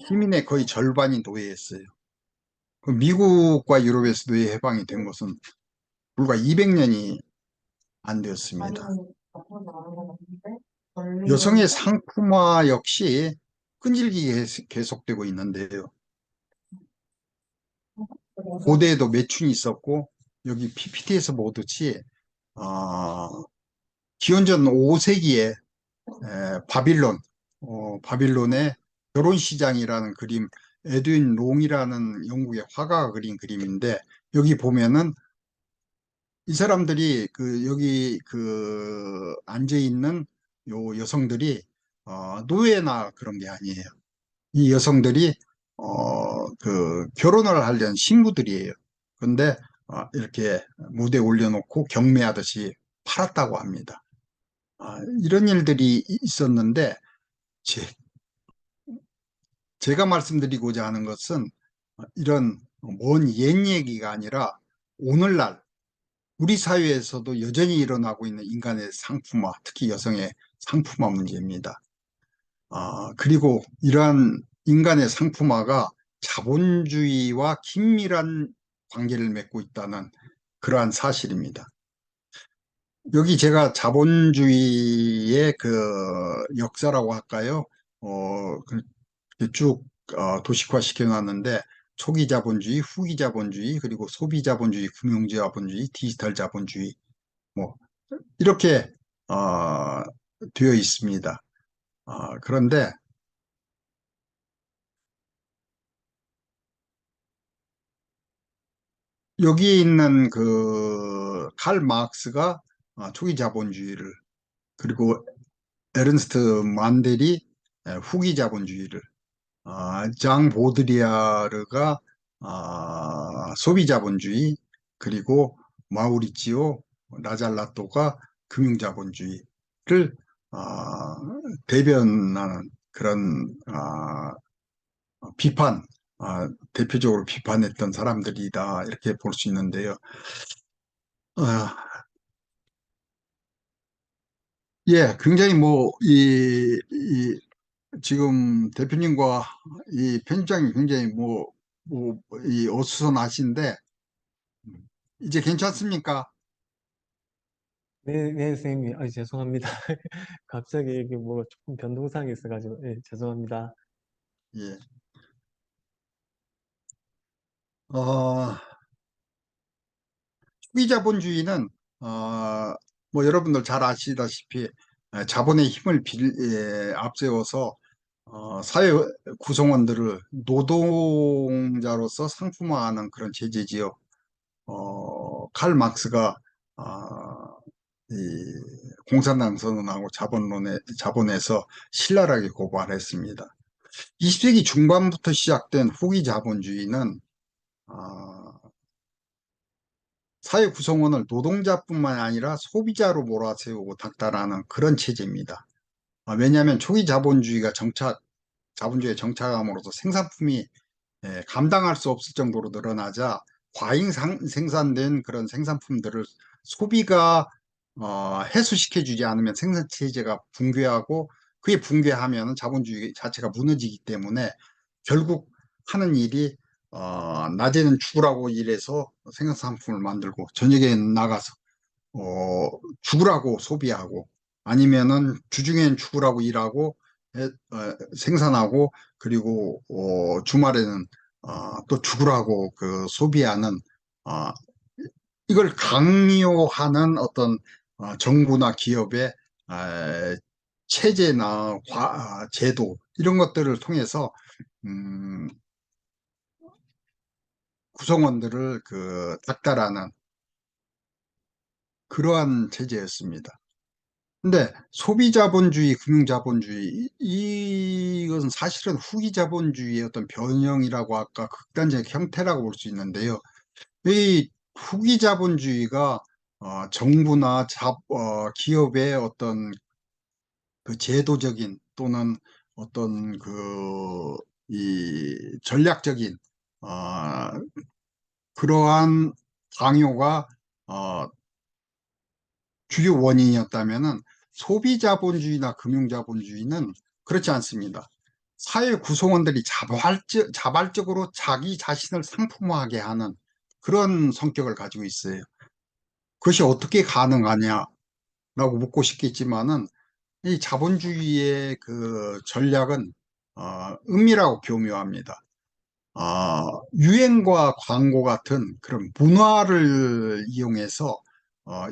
시민의 거의 절반이 노예였어요. 미국과 유럽에서 노예 해방이 된 것은 불과 200년이 안 되었습니다. 여성의 상품화 역시 끈질기게 계속되고 있는데요. 고대에도 매춘이 있었고, 여기 PPT에서 보듯이 기원전 5세기에 바빌론의 결혼시장이라는 그림, 에드윈 롱이라는 영국의 화가가 그린 그림인데, 여기 보면은 이 사람들이 여기 앉아 있는 요 여성들이 노예나 그런 게 아니에요. 이 여성들이 결혼을 하려는 신부들이에요. 근데 이렇게 무대에 올려놓고 경매하듯이 팔았다고 합니다. 이런 일들이 있었는데 제가 말씀드리고자 하는 것은 이런 먼 옛 얘기가 아니라 오늘날 우리 사회에서도 여전히 일어나고 있는 인간의 상품화, 특히 여성의 상품화 문제입니다. 그리고 이러한 인간의 상품화가 자본주의와 긴밀한 관계를 맺고 있다는 그러한 사실입니다. 여기 제가 자본주의의 역사라고 할까요? 쭉 도식화 시켜놨는데 초기 자본주의, 후기 자본주의, 그리고 소비 자본주의, 금융 자본주의, 디지털 자본주의 뭐 이렇게 되어 있습니다. 그런데 여기에 있는 칼 마크스가 초기 자본주의를, 그리고 에른스트 만델이 후기 자본주의를, 장 보드리아르가 소비 자본주의, 그리고 마우리치오 라잘라토가 금융 자본주의를 대변하는 그런 비판, 대표적으로 비판했던 사람들이다 이렇게 볼 수 있는데요. 아, 예, 굉장히 지금 대표님과 이 편집장이 굉장히 이 어수선하신데, 이제 괜찮습니까? 네, 네, 선생님. 죄송합니다. 갑자기 이게 뭐 조금 변동사항이 있어가지고, 죄송합니다. 예. 어, 투기자본주의는, 여러분들 잘 아시다시피, 자본의 힘을 앞세워서, 사회 구성원들을 노동자로서 상품화하는 그런 체제지요. 칼 막스가 이 공산당 선언하고 자본에서 신랄하게 고발했습니다. 20세기 중반부터 시작된 후기 자본주의는 사회 구성원을 노동자뿐만 아니라 소비자로 몰아세우고 닥달하는 그런 체제입니다. 왜냐하면 초기 자본주의의 정착함으로써 생산품이 감당할 수 없을 정도로 늘어나자 과잉 생산된 그런 생산품들을 소비가 해소시켜주지 않으면 생산체제가 붕괴하고, 그게 붕괴하면 자본주의 자체가 무너지기 때문에 결국 하는 일이 낮에는 죽으라고 일해서 생산품을 만들고 저녁에 나가서 죽으라고 소비하고, 아니면은 주중엔 죽으라고 일하고 생산하고, 그리고 주말에는 또 죽으라고 소비하는, 어, 이걸 강요하는 어떤 정부나 기업의 체제나 제도 이런 것들을 통해서 음, 구성원들을 닥달하는 그러한 체제였습니다. 근데 소비자본주의, 금융자본주의 이것은 사실은 후기자본주의의 어떤 변형이라고 할까 극단적 형태라고 볼 수 있는데요. 이 후기자본주의가 정부나 기업의 어떤 그 제도적인 또는 어떤 이 전략적인 어, 그러한 강요가 어, 주요 원인이었다면은 소비자본주의나 금융자본주의는 그렇지 않습니다. 사회 구성원들이 자발적으로 자기 자신을 상품화하게 하는 그런 성격을 가지고 있어요. 그것이 어떻게 가능하냐라고 묻고 싶겠지만은 이 자본주의의 그 전략은 은밀하고 교묘합니다. 유행과 광고 같은 그런 문화를 이용해서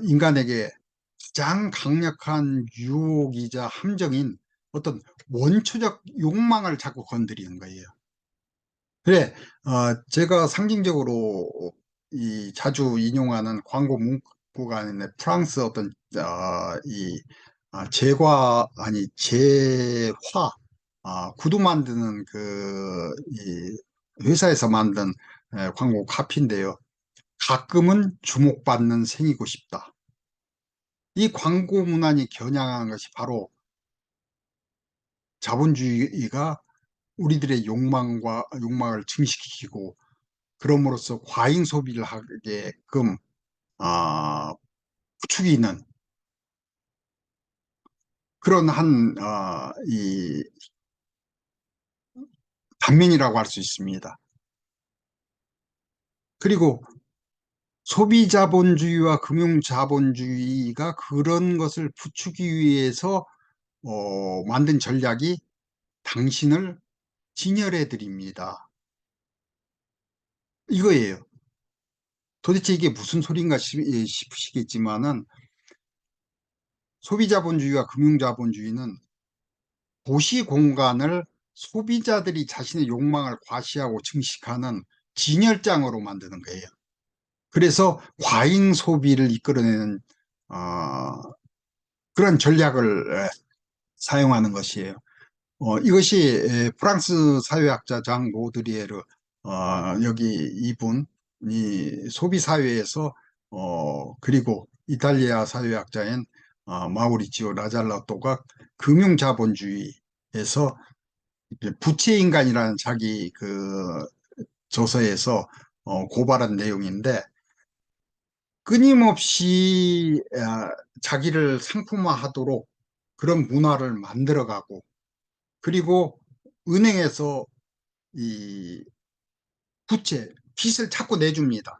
인간에게 가장 강력한 유혹이자 함정인 어떤 원초적 욕망을 자꾸 건드리는 거예요. 그래, 제가 상징적으로 자주 인용하는 광고 문구가 있는데 프랑스 어떤 재화, 구두 만드는 이 회사에서 만든 광고 카피인데요. 가끔은 주목받는 생이고 싶다. 이 광고 문안이 겨냥한 것이 바로 자본주의가 우리들의 욕망을 증식시키고 그럼으로써 과잉 소비를 하게끔 부추기는 그런 이 단면이라고 할 수 있습니다. 그리고 소비자본주의와 금융자본주의가 그런 것을 부추기 위해서 만든 전략이 당신을 진열해 드립니다. 이거예요. 도대체 이게 무슨 소린가 싶으시겠지만은 소비자본주의와 금융자본주의는 도시 공간을 소비자들이 자신의 욕망을 과시하고 증식하는 진열장으로 만드는 거예요. 그래서 과잉 소비를 이끌어내는 어, 그런 전략을 사용하는 것이에요. 이것이 프랑스 사회학자 장 로드리에르 여기 이분이 소비 사회에서 그리고 이탈리아 사회학자인 마우리치오 라잘라토가 금융 자본주의에서 부채 인간이라는 자기 그 저서에서 고발한 내용인데 끊임없이 자기를 상품화하도록 그런 문화를 만들어가고 그리고 은행에서 이 빚을 자꾸 내줍니다.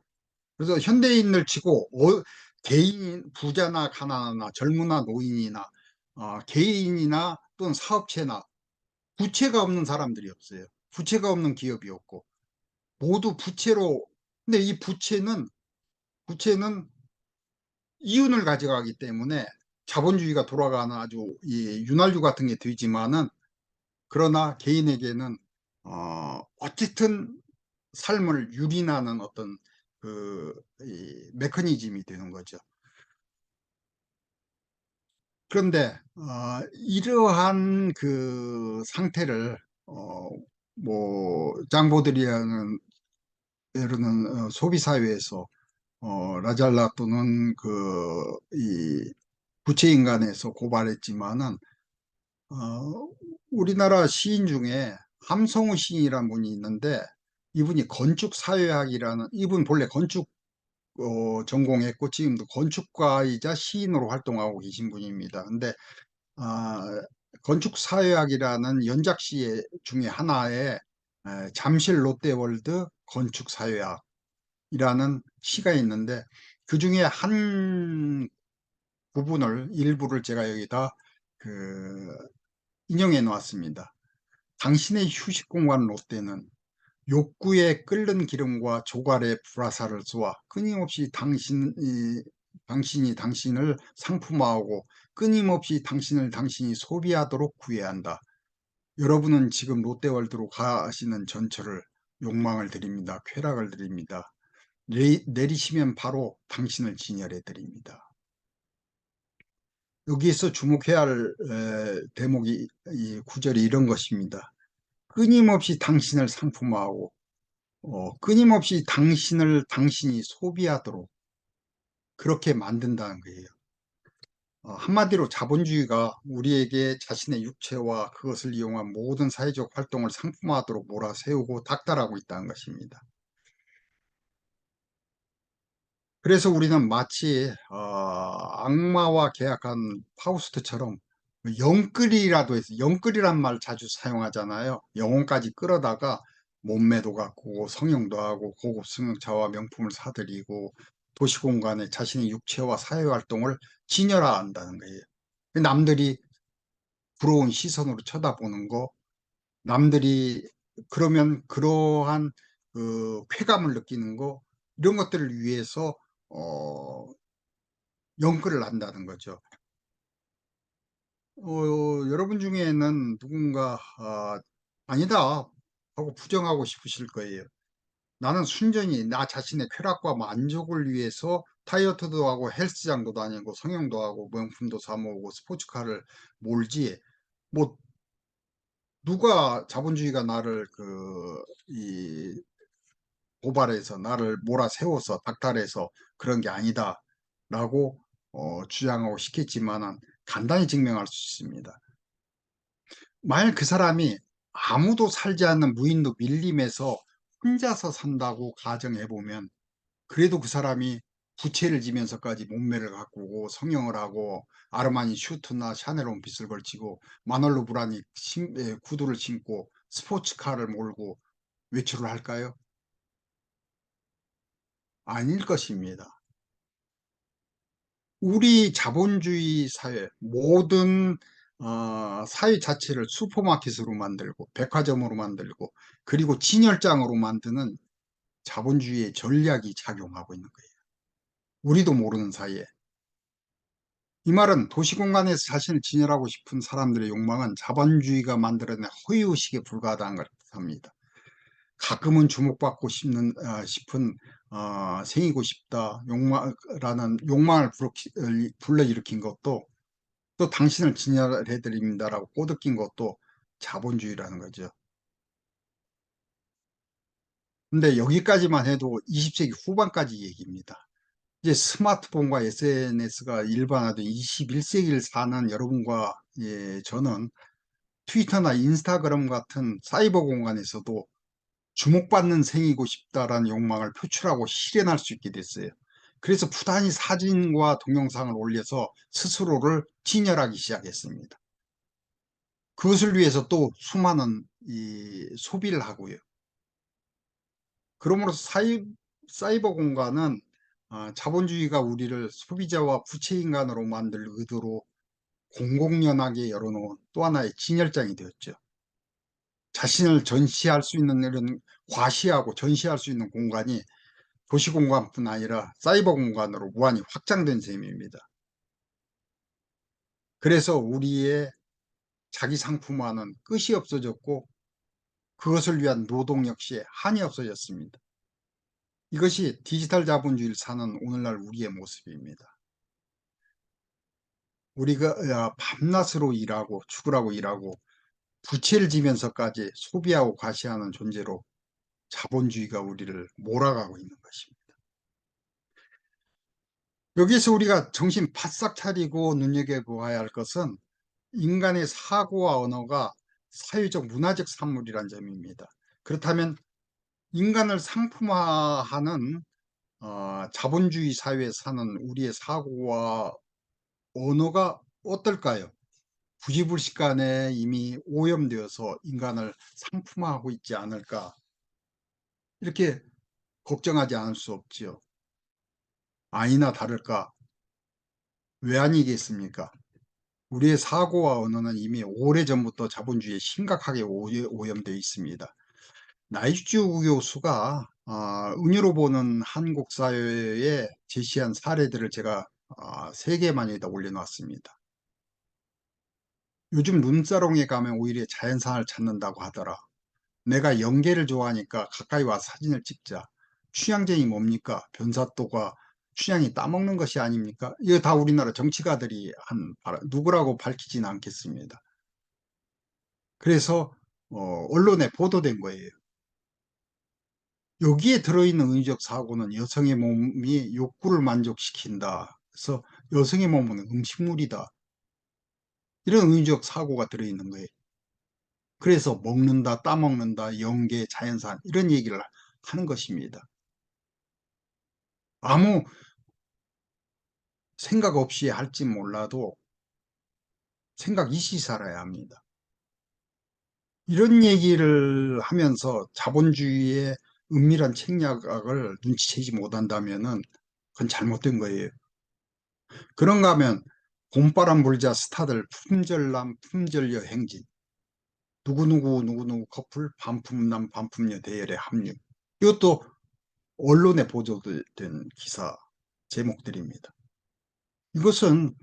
그래서 현대인을 치고 개인, 부자나 가난하나 젊으나 노인이나 개인이나 또는 사업체나 부채가 없는 사람들이 없어요. 부채가 없는 기업이 없고 모두 부채로 근데 이 부채는 이윤을 가져가기 때문에 자본주의가 돌아가는 아주 이 윤활유 같은 게 되지만은 그러나 개인에게는 어쨌든 삶을 유린하는 어떤 이 메커니즘이 되는 거죠. 그런데 이러한 그 상태를 장보드리아는 이르는 소비 사회에서 라잘라 또는 이 부채인간에서 고발했지만은 우리나라 시인 중에 함성우 시인이라는 분이 있는데 이분이 건축사회학이라는 이분 본래 건축 전공했고 지금도 건축가이자 시인으로 활동하고 계신 분입니다. 근데 아, 건축사회학이라는 연작시 중에 하나에 잠실 롯데월드 건축사회학이라는 시가 있는데 그 중에 한 일부를 제가 여기다 그 인용해 놓았습니다. 당신의 휴식 공간 롯데는 욕구에 끓는 기름과 조갈의 불화살을 쏘아 끊임없이 당신이 당신을 상품화하고 끊임없이 당신이 소비하도록 구애한다. 여러분은 지금 롯데월드로 가시는 전철을 욕망을 드립니다. 쾌락을 드립니다. 내리시면 바로 당신을 진열해 드립니다. 여기에서 주목해야 할 대목이 이 구절이 이런 것입니다. 끊임없이 당신을 상품화하고 끊임없이 당신이 소비하도록 그렇게 만든다는 거예요. 한마디로 자본주의가 우리에게 자신의 육체와 그것을 이용한 모든 사회적 활동을 상품화하도록 몰아세우고 닥달하고 있다는 것입니다. 그래서 우리는 마치 악마와 계약한 파우스트처럼 영끌이라도 해서, 영끌이란 말 자주 사용하잖아요. 영혼까지 끌어다가 몸매도 가꾸고 성형도 하고 고급 승용차와 명품을 사들이고 도시공간에 자신의 육체와 사회활동을 진열화한다는 거예요. 남들이 부러운 시선으로 쳐다보는 거, 남들이 그러면 그러한 그 쾌감을 느끼는 거, 이런 것들을 위해서 어, 연끌을 한다는 거죠. 여러분 중에는 누군가 아니다 하고 부정하고 싶으실 거예요. 나는 순전히 나 자신의 쾌락과 만족을 위해서 다이어트도 하고 헬스장도 다니고 성형도 하고 명품도 사 모으고 스포츠카를 몰지, 뭐 누가 자본주의가 나를 이 고발해서 나를 몰아세워서 박탈해서 그런 게 아니다라고 주장하고 싶겠지만은 간단히 증명할 수 있습니다. 만약 그 사람이 아무도 살지 않는 무인도 밀림에서 혼자서 산다고 가정해 보면, 그래도 그 사람이 부채를 지면서까지 몸매를 가꾸고 성형을 하고 아르마니 슈트나 샤넬 원핏을 걸치고 마놀로 브라니 구두를 신고 스포츠카를 몰고 외출을 할까요? 아닐 것입니다. 우리 자본주의 사회 모든 사회 자체를 슈퍼마켓으로 만들고 백화점으로 만들고 그리고 진열장으로 만드는 자본주의의 전략이 작용하고 있는 거예요. 우리도 모르는 사이에. 이 말은 도시공간에서 자신을 진열하고 싶은 사람들의 욕망은 자본주의가 만들어낸 허위의식에 불과하다는 걸 뜻합니다. 가끔은 주목받고 싶은 생이고 싶다 욕망라는 욕망을 불러일으킨 것도, 또 당신을 진열해 드립니다라고 꼬드긴 것도 자본주의라는 거죠. 근데 여기까지만 해도 20세기 후반까지 얘기입니다. 이제 스마트폰과 SNS가 일반화된 21세기를 사는 여러분과 저는 트위터나 인스타그램 같은 사이버 공간에서도 주목받는 생이고 싶다라는 욕망을 표출하고 실현할 수 있게 됐어요. 그래서 부단히 사진과 동영상을 올려서 스스로를 진열하기 시작했습니다. 그것을 위해서 또 수많은 소비를 하고요. 그러므로 사이버 공간은 자본주의가 우리를 소비자와 부채인간으로 만들 의도로 공공연하게 열어놓은 또 하나의 진열장이 되었죠. 자신을 전시할 수 있는 이런 과시하고 전시할 수 있는 공간이 도시 공간뿐 아니라 사이버 공간으로 무한히 확장된 셈입니다. 그래서 우리의 자기 상품화는 끝이 없어졌고 그것을 위한 노동 역시 한이 없어졌습니다. 이것이 디지털 자본주의를 사는 오늘날 우리의 모습입니다. 우리가 밤낮으로 일하고 죽으라고 일하고 부채를 지면서까지 소비하고 과시하는 존재로 자본주의가 우리를 몰아가고 있는 것입니다. 여기서 우리가 정신 바싹 차리고 눈여겨보아야 할 것은 인간의 사고와 언어가 사회적 문화적 산물이란 점입니다. 그렇다면 인간을 상품화하는 자본주의 사회에 사는 우리의 사고와 언어가 어떨까요? 부지불식간에 이미 오염되어서 인간을 상품화하고 있지 않을까, 이렇게 걱정하지 않을 수 없지요. 아니나 다를까, 왜 아니겠습니까? 우리의 사고와 언어는 이미 오래전부터 자본주의에 심각하게 오염되어 있습니다. 나이주 교수가 은유로 보는 한국 사회에 제시한 사례들을 제가 3개만에다 올려놨습니다. 요즘 룸사롱에 가면 오히려 자연산을 찾는다고 하더라. 내가 연계를 좋아하니까 가까이 와 사진을 찍자. 취향점이 뭡니까? 변사또가 춘향이 따먹는 것이 아닙니까? 이거 다 우리나라 정치가들이 누구라고 밝히지는 않겠습니다. 그래서 언론에 보도된 거예요. 여기에 들어있는 의적 사고는 여성의 몸이 욕구를 만족시킨다. 그래서 여성의 몸은 음식물이다. 이런 의적 사고가 들어있는 거예요. 그래서 먹는다, 따먹는다, 영계, 자연산 이런 얘기를 하는 것입니다. 아무 생각 없이 할지 몰라도 생각 있이 살아야 합니다. 이런 얘기를 하면서 자본주의의 은밀한 책략을 눈치채지 못한다면은 그건 잘못된 거예요. 그런가 하면 봄바람 불자 스타들 품절남 품절여 행진 누구누구 커플 반품남 반품녀 대열에 합류 이것도 언론에 보도된 기사 제목들입니다. 이것은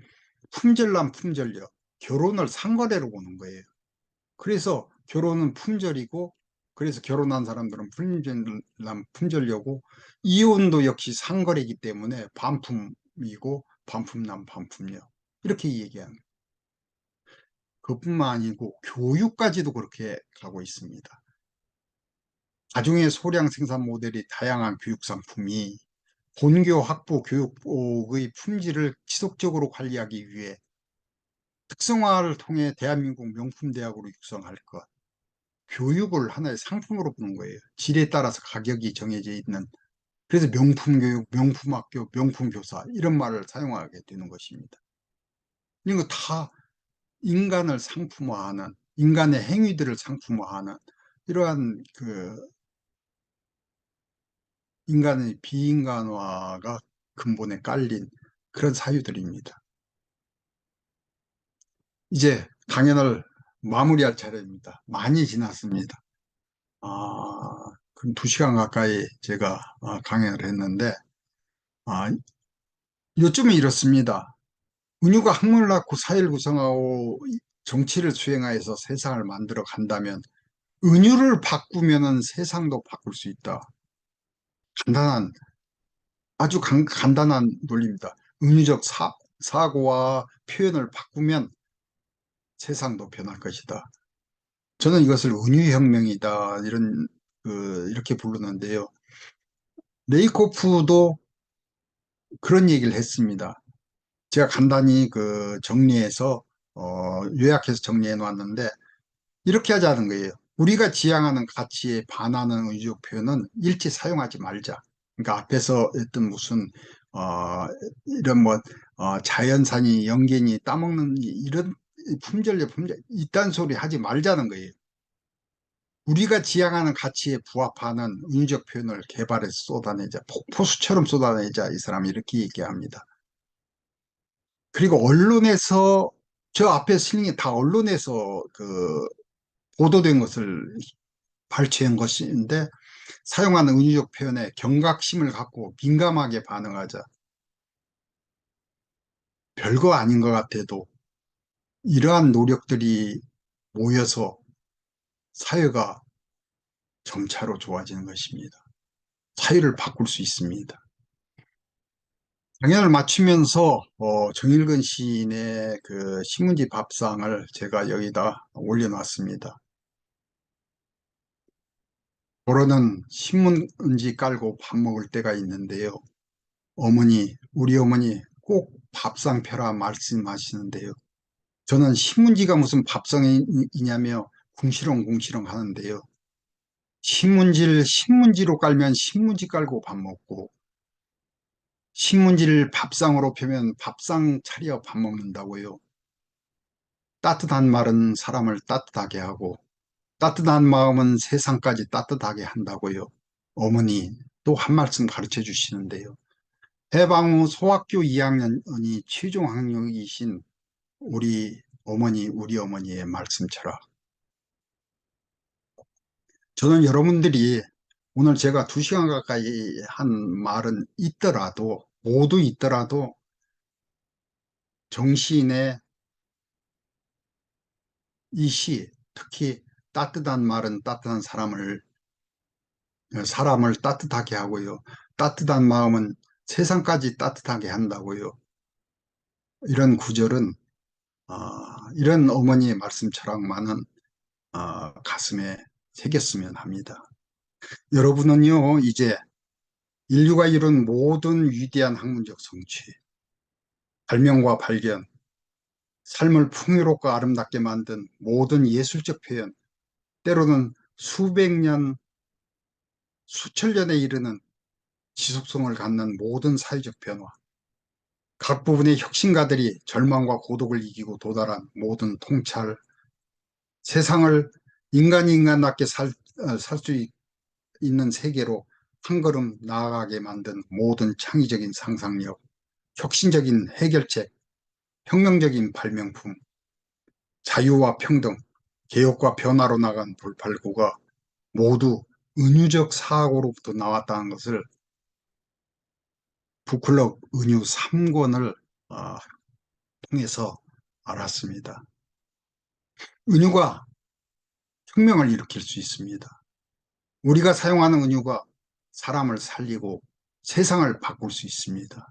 품절남 품절여 결혼을 상거래로 보는 거예요. 그래서 결혼은 품절이고 그래서 결혼한 사람들은 품절남 품절여고 이혼도 역시 상거래이기 때문에 반품이고 반품남 반품녀 이렇게 얘기하는 거예요. 그뿐만 아니고 교육까지도 그렇게 가고 있습니다. 가중의 소량 생산 모델이 다양한 교육 상품이 본교 학부 교육의 품질을 지속적으로 관리하기 위해 특성화를 통해 대한민국 명품 대학으로 육성할 것. 교육을 하나의 상품으로 보는 거예요. 질에 따라서 가격이 정해져 있는. 그래서 명품 교육, 명품 학교, 명품 교사 이런 말을 사용하게 되는 것입니다. 이런 거 다 인간을 상품화하는, 인간의 행위들을 상품화하는 이러한 인간의 비인간화가 근본에 깔린 그런 사유들입니다. 이제 강연을 마무리할 차례입니다. 많이 지났습니다. 그럼 2시간 가까이 제가 강연을 했는데, 요즘은 이렇습니다. 은유가 학문을 낳고 사회를 구성하고 정치를 수행하여서 세상을 만들어 간다면, 은유를 바꾸면은 세상도 바꿀 수 있다. 간단한, 아주 간단한 논리입니다. 은유적 사고와 표현을 바꾸면 세상도 변할 것이다. 저는 이것을 은유혁명이다. 이렇게 부르는데요. 레이코프도 그런 얘기를 했습니다. 제가 간단히 정리해서, 요약해서 정리해 놨는데, 이렇게 하자는 거예요. 우리가 지향하는 가치에 반하는 의적 표현은 일체 사용하지 말자. 그러니까 앞에서 했던 무슨, 이런 자연산이, 영견이, 따먹는 이런 품절, 이딴 소리 하지 말자는 거예요. 우리가 지향하는 가치에 부합하는 은유적 표현을 개발해서 쏟아내자. 폭포수처럼 쏟아내자. 이 사람이 이렇게 얘기합니다. 그리고 언론에서, 저 앞에 실린 게 다 언론에서 보도된 것을 발췌한 것인데, 사용하는 은유적 표현에 경각심을 갖고 민감하게 반응하자. 별거 아닌 것 같아도 이러한 노력들이 모여서 사회가 점차로 좋아지는 것입니다. 사회를 바꿀 수 있습니다. 강연을 마치면서 정일근 시인의 신문지 밥상을 제가 여기다 올려놨습니다. 보러는 신문지 깔고 밥 먹을 때가 있는데요. 우리 어머니 꼭 밥상 펴라 말씀하시는데요. 저는 신문지가 무슨 밥상이냐며 궁시렁궁시렁 하는데요. 신문지를 신문지로 깔면 신문지 깔고 밥 먹고, 신문지를 밥상으로 펴면 밥상 차려 밥 먹는다고요. 따뜻한 말은 사람을 따뜻하게 하고, 따뜻한 마음은 세상까지 따뜻하게 한다고요. 어머니 또 한 말씀 가르쳐 주시는데요. 해방 후 소학교 2학년이 최종 학력이신 우리 어머니의 말씀처럼 저는 여러분들이 오늘 제가 2시간 가까이 한 말은 모두 있더라도 정시인의 이 시, 특히 따뜻한 말은 따뜻한 사람을 따뜻하게 하고요. 따뜻한 마음은 세상까지 따뜻하게 한다고요. 이런 구절은 이런 어머니의 말씀처럼만은 가슴에 새겼으면 합니다. 여러분은요, 이제 인류가 이룬 모든 위대한 학문적 성취, 발명과 발견, 삶을 풍요롭고 아름답게 만든 모든 예술적 표현, 때로는 수백 년, 수천 년에 이르는 지속성을 갖는 모든 사회적 변화, 각 부분의 혁신가들이 절망과 고독을 이기고 도달한 모든 통찰, 세상을 인간이 인간답게 살 수 있는 세계로 한 걸음 나아가게 만든 모든 창의적인 상상력, 혁신적인 해결책, 혁명적인 발명품, 자유와 평등, 개혁과 변화로 나간 돌팔구가 모두 은유적 사고로부터 나왔다는 것을 북클럽 은유 3권을 통해서 알았습니다. 은유가 혁명을 일으킬 수 있습니다. 우리가 사용하는 은유가 사람을 살리고 세상을 바꿀 수 있습니다.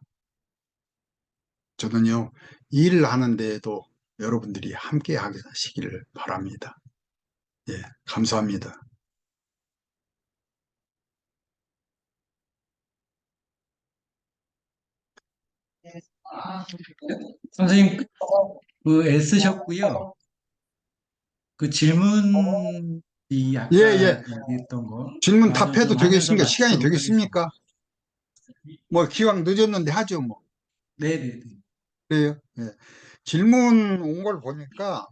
저는요, 이 일을 하는 데에도 여러분들이 함께 하시기를 바랍니다. 예, 감사합니다. 선생님, 애쓰셨고요. 그 질문이 예, 아까 예. 얘기했던 거 질문 마저 답해도 좀 하면서 되겠습니까? 시간이 마치도록 하겠습니다. 되겠습니까? 뭐, 기왕 늦었는데 하죠, 뭐. 네네네. 그래요. 예. 질문 온 걸 보니까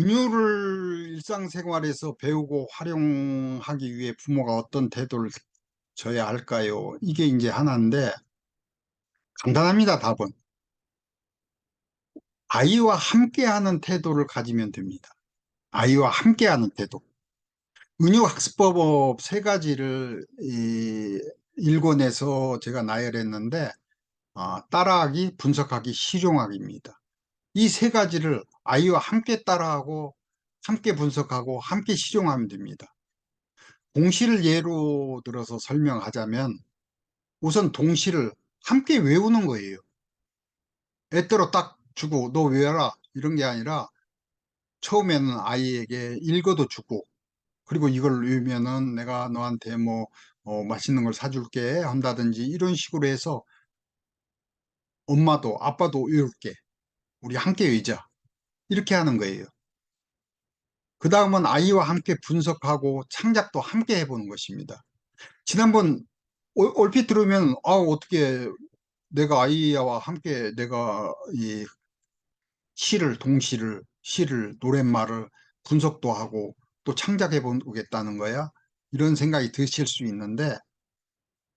은유를 일상생활에서 배우고 활용하기 위해 부모가 어떤 태도를 져야 할까요? 이게 이제 하나인데, 간단합니다, 답은. 아이와 함께하는 태도를 가지면 됩니다. 아이와 함께하는 태도. 은유학습법 세 가지를 일권에서 제가 나열했는데, 따라하기, 분석하기, 실용하기입니다. 이 세 가지를 아이와 함께 따라하고, 함께 분석하고, 함께 실용하면 됩니다. 동시를 예로 들어서 설명하자면, 우선 동시를 함께 외우는 거예요. 애들어 딱 주고, 너 외워라. 이런 게 아니라, 처음에는 아이에게 읽어도 주고, 그리고 이걸 외우면은 내가 너한테 뭐, 맛있는 걸 사줄게 한다든지, 이런 식으로 해서 엄마도 아빠도 외울게. 우리 함께 외자. 이렇게 하는 거예요. 그 다음은 아이와 함께 분석하고 창작도 함께 해보는 것입니다. 지난번 얼핏 들으면, 어떻게 내가 아이와 함께 내가 이 시를, 노랫말을 분석도 하고 또 창작해 보겠다는 거야? 이런 생각이 드실 수 있는데,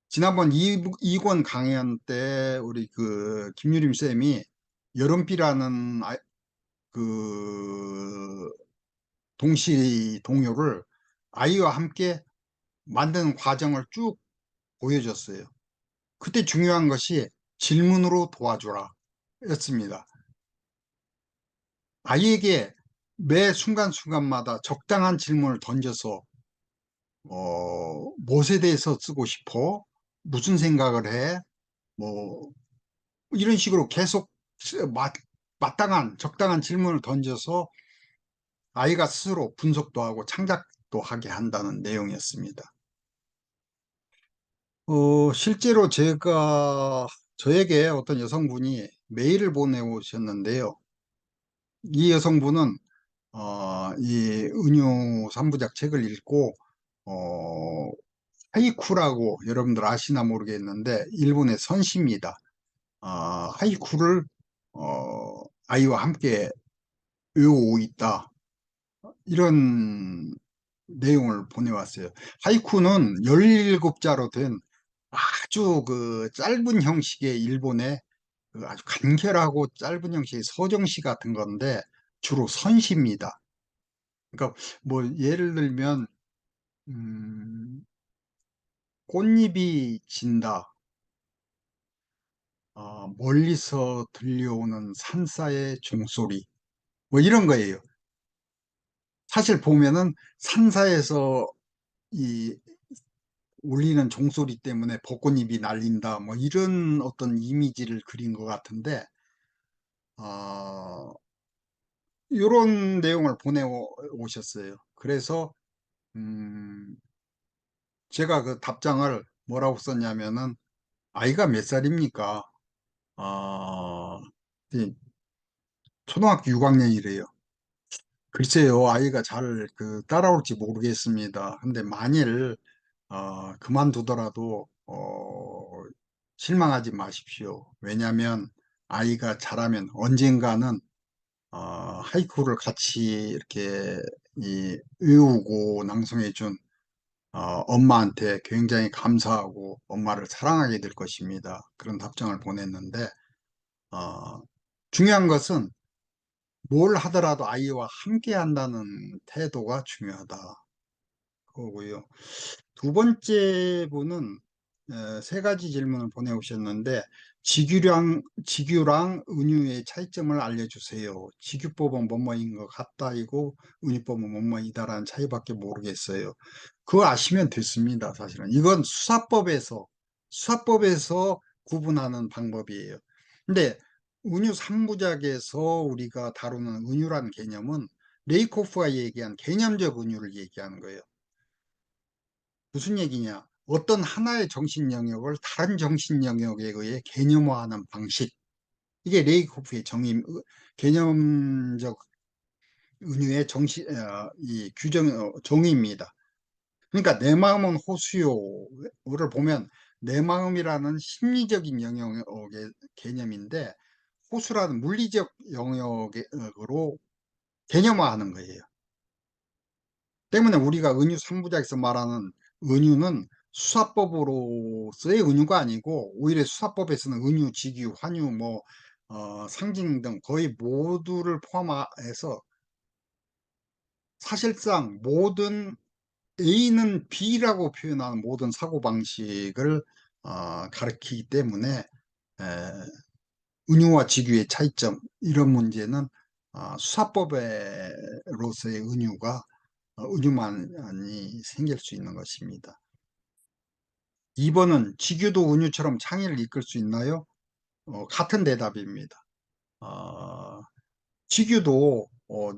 지난번 2권 강연 때 우리 그 김유림 쌤이 여름비라는 그 동시 동요를 아이와 함께 만드는 과정을 쭉 보여줬어요. 그때 중요한 것이 질문으로 도와주라 였습니다. 아이에게 매 순간순간마다 적당한 질문을 던져서 무엇에 대해서 쓰고 싶어? 무슨 생각을 해? 뭐 이런 식으로 계속 마땅한 적당한 질문을 던져서 아이가 스스로 분석도 하고 창작도 하게 한다는 내용이었습니다. 실제로 저에게 어떤 여성분이 메일을 보내오셨는데요. 이 여성분은 이 은유 3부작 책을 읽고 어, 하이쿠라고 여러분들 아시나 모르겠는데 일본의 선시입니다. 하이쿠를 아이와 함께 외우고 있다. 이런 내용을 보내왔어요. 하이쿠는 17자로 된 아주 그 짧은 형식의 일본의 그 아주 간결하고 짧은 형식의 서정시 같은 건데 주로 선시입니다. 그러니까 뭐 예를 들면 음, 꽃잎이 진다. 멀리서 들려오는 산사의 종소리. 뭐 이런 거예요. 사실 보면은 산사에서 이 울리는 종소리 때문에 벚꽃잎이 날린다, 뭐 이런 어떤 이미지를 그린 것 같은데, 이런 내용을 보내오셨어요. 그래서 음, 제가 그 답장을 뭐라고 썼냐면은, 아이가 몇 살입니까? 아, 이 초등학교 6학년이래요. 글쎄요, 아이가 잘 따라올지 모르겠습니다. 근데 만일 그만두더라도 실망하지 마십시오. 왜냐하면 아이가 잘하면 언젠가는 하이쿠를 같이 이렇게 외우고 낭송해 준 엄마한테 굉장히 감사하고 엄마를 사랑하게 될 것입니다. 그런 답장을 보냈는데, 어, 중요한 것은 뭘 하더라도 아이와 함께 한다는 태도가 중요하다. 그거고요. 두 번째 분은 세 가지 질문을 보내오셨는데, 직유랑 은유의 차이점을 알려주세요. 직유법은 뭐뭐인 것 같다이고 은유법은 뭐뭐이다라는 차이밖에 모르겠어요. 그거 아시면 됐습니다. 사실은 이건 수사법에서 구분하는 방법이에요. 근데 은유 3부작에서 우리가 다루는 은유라는 개념은 레이코프가 얘기한 개념적 은유를 얘기하는 거예요. 무슨 얘기냐? 어떤 하나의 정신 영역을 다른 정신 영역에 의해 개념화하는 방식. 이게 레이코프의 개념적 은유의 이 정의입니다. 그러니까 내 마음은 호수요를 보면 내 마음이라는 심리적인 영역의 개념인데, 호수라는 물리적 영역으로 개념화하는 거예요. 때문에 우리가 은유 3부작에서 말하는 은유는 수사법으로서의 은유가 아니고, 오히려 수사법에서는 은유, 직유, 환유, 상징 등 거의 모두를 포함해서 사실상 모든 A는 B라고 표현하는 모든 사고방식을 가리키기 때문에 은유와 직유의 차이점, 이런 문제는 수사법으로서의 은유만이 생길 수 있는 것입니다. 2번은 직유도 은유처럼 창의를 이끌 수 있나요? 같은 대답입니다. 어, 직유도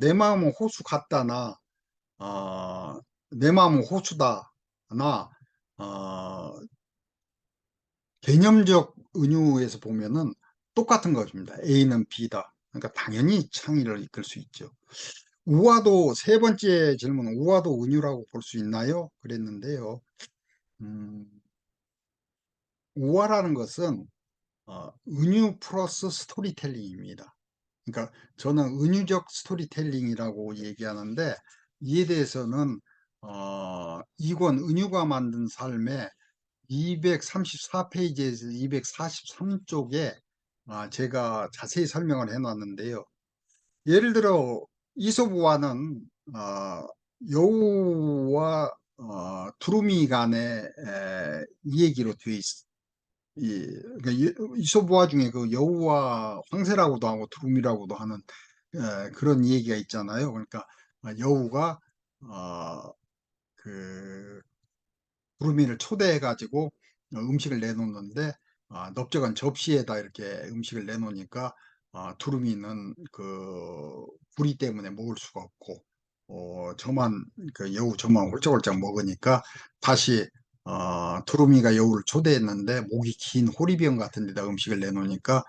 내 마음은 호수 같다나 내 마음은 호수다나 개념적 은유에서 보면은 똑같은 것입니다. A는 B다. 그러니까 당연히 창의를 이끌 수 있죠. 우화도 세 번째 질문은 우화도 은유라고 볼 수 있나요? 그랬는데요. 음, 우화라는 것은 은유 플러스 스토리텔링입니다. 그러니까 저는 은유적 스토리텔링이라고 얘기하는데, 이에 대해서는 이권 은유가 만든 삶의 234페이지에서 243쪽에 제가 자세히 설명을 해놨는데요. 예를 들어 이솝우화는 여우와 두루미 간의 이 얘기로 되어 있어. 그러니까 이솝우화 중에 그 여우와 황새라고도 하고 두루미라고도 하는 그런 얘기가 있잖아요. 그러니까 여우가 그 구름이를 초대해가지고 음식을 내놓는데, 넓적한 접시에다 이렇게 음식을 내놓으니까 두루미는 그 부리 때문에 먹을 수가 없고, 그 여우 저만 홀짝홀짝 먹으니까 다시 두루미가 여우를 초대했는데 목이 긴 호리병 같은 데다 음식을 내놓으니까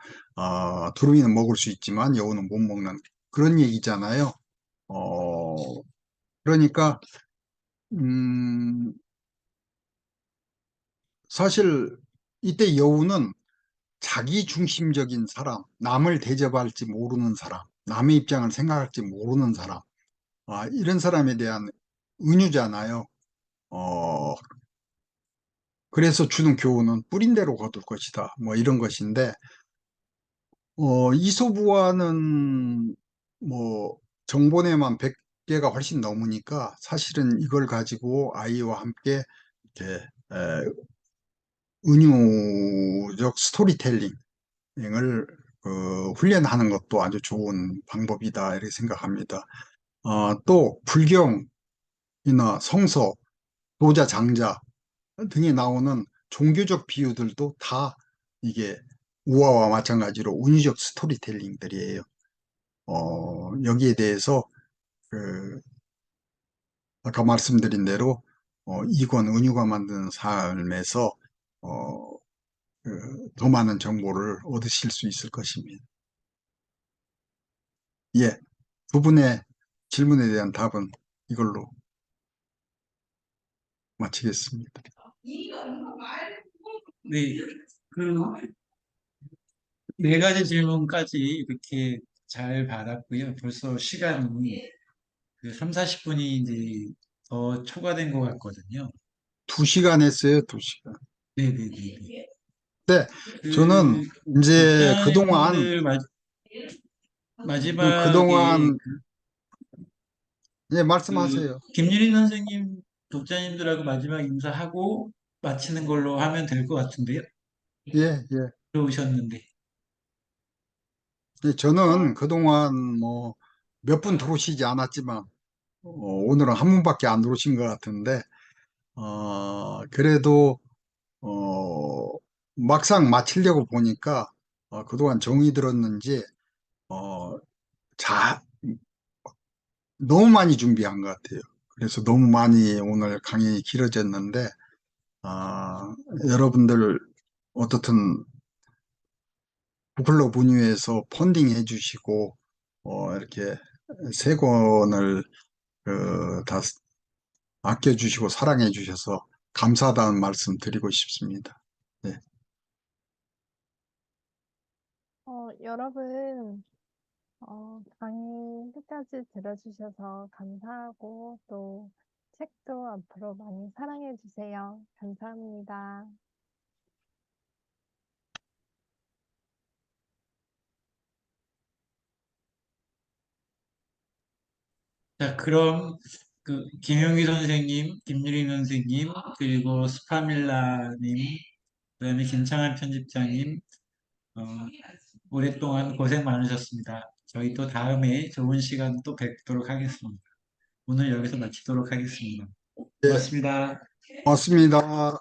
두루미는 먹을 수 있지만 여우는 못 먹는 그런 얘기잖아요. 그러니까 음, 사실 이때 여우는 자기 중심적인 사람, 남을 대접할지 모르는 사람, 남의 입장을 생각할지 모르는 사람, 이런 사람에 대한 은유잖아요. 어, 그래서 주는 교훈은 뿌린 대로 거둘 것이다. 뭐 이런 것인데, 이솝우화는 뭐 정보내만 100개가 훨씬 넘으니까 사실은 이걸 가지고 아이와 함께 이렇게 은유적 스토리텔링을 훈련하는 것도 아주 좋은 방법이다 이렇게 생각합니다. 또 불경이나 성서, 도자, 장자 등에 나오는 종교적 비유들도 다 이게 우화와 마찬가지로 운유적 스토리텔링들이에요. 여기에 대해서 그 아까 말씀드린 대로 이권 은유가 만드는 삶에서 어, 더 많은 정보를 얻으실 수 있을 것입니다. 예, 두 분의 질문에 대한 답은 이걸로 마치겠습니다. 네, 그 네 가지 질문까지 이렇게 잘 받았고요. 벌써 시간이 그 3, 40분이 이제 더 초과된 것 같거든요. 2시간 했어요, 2시간. 네네네. 네, 저는 그 이제 독자님들 마지막에 그동안, 예, 말씀하세요. 김유린 선생님 독자님들하고 마지막 인사하고 마치는 걸로 하면 될 것 같은데요. 예, 예. 들어오셨는데. 예, 저는 그동안 뭐 몇 분 들어오시지 않았지만 오늘은 한 분밖에 안 들어오신 것 같은데 그래도 어, 막상 마치려고 보니까 그동안 정이 들었는지 어, 자, 너무 많이 준비한 것 같아요. 그래서 너무 많이 오늘 강연이 길어졌는데 여러분들 어떻든 북클럽 분유에서 펀딩 해주시고 이렇게 세 권을 다 아껴주시고 사랑해주셔서 감사하다는 말씀 드리고 싶습니다. 네. 여러분, 강의 끝까지 들어주셔서 감사하고 또 책도 앞으로 많이 사랑해 주세요. 감사합니다. 자, 그럼 김용기 선생님, 김유린 선생님, 그리고 스파밀라님, 그다음에 김창환 편집장님, 어, 오랫동안 고생 많으셨습니다. 저희 또 다음에 좋은 시간 또 뵙도록 하겠습니다. 오늘 여기서 마치도록 하겠습니다. 예, 고맙습니다. 고맙습니다.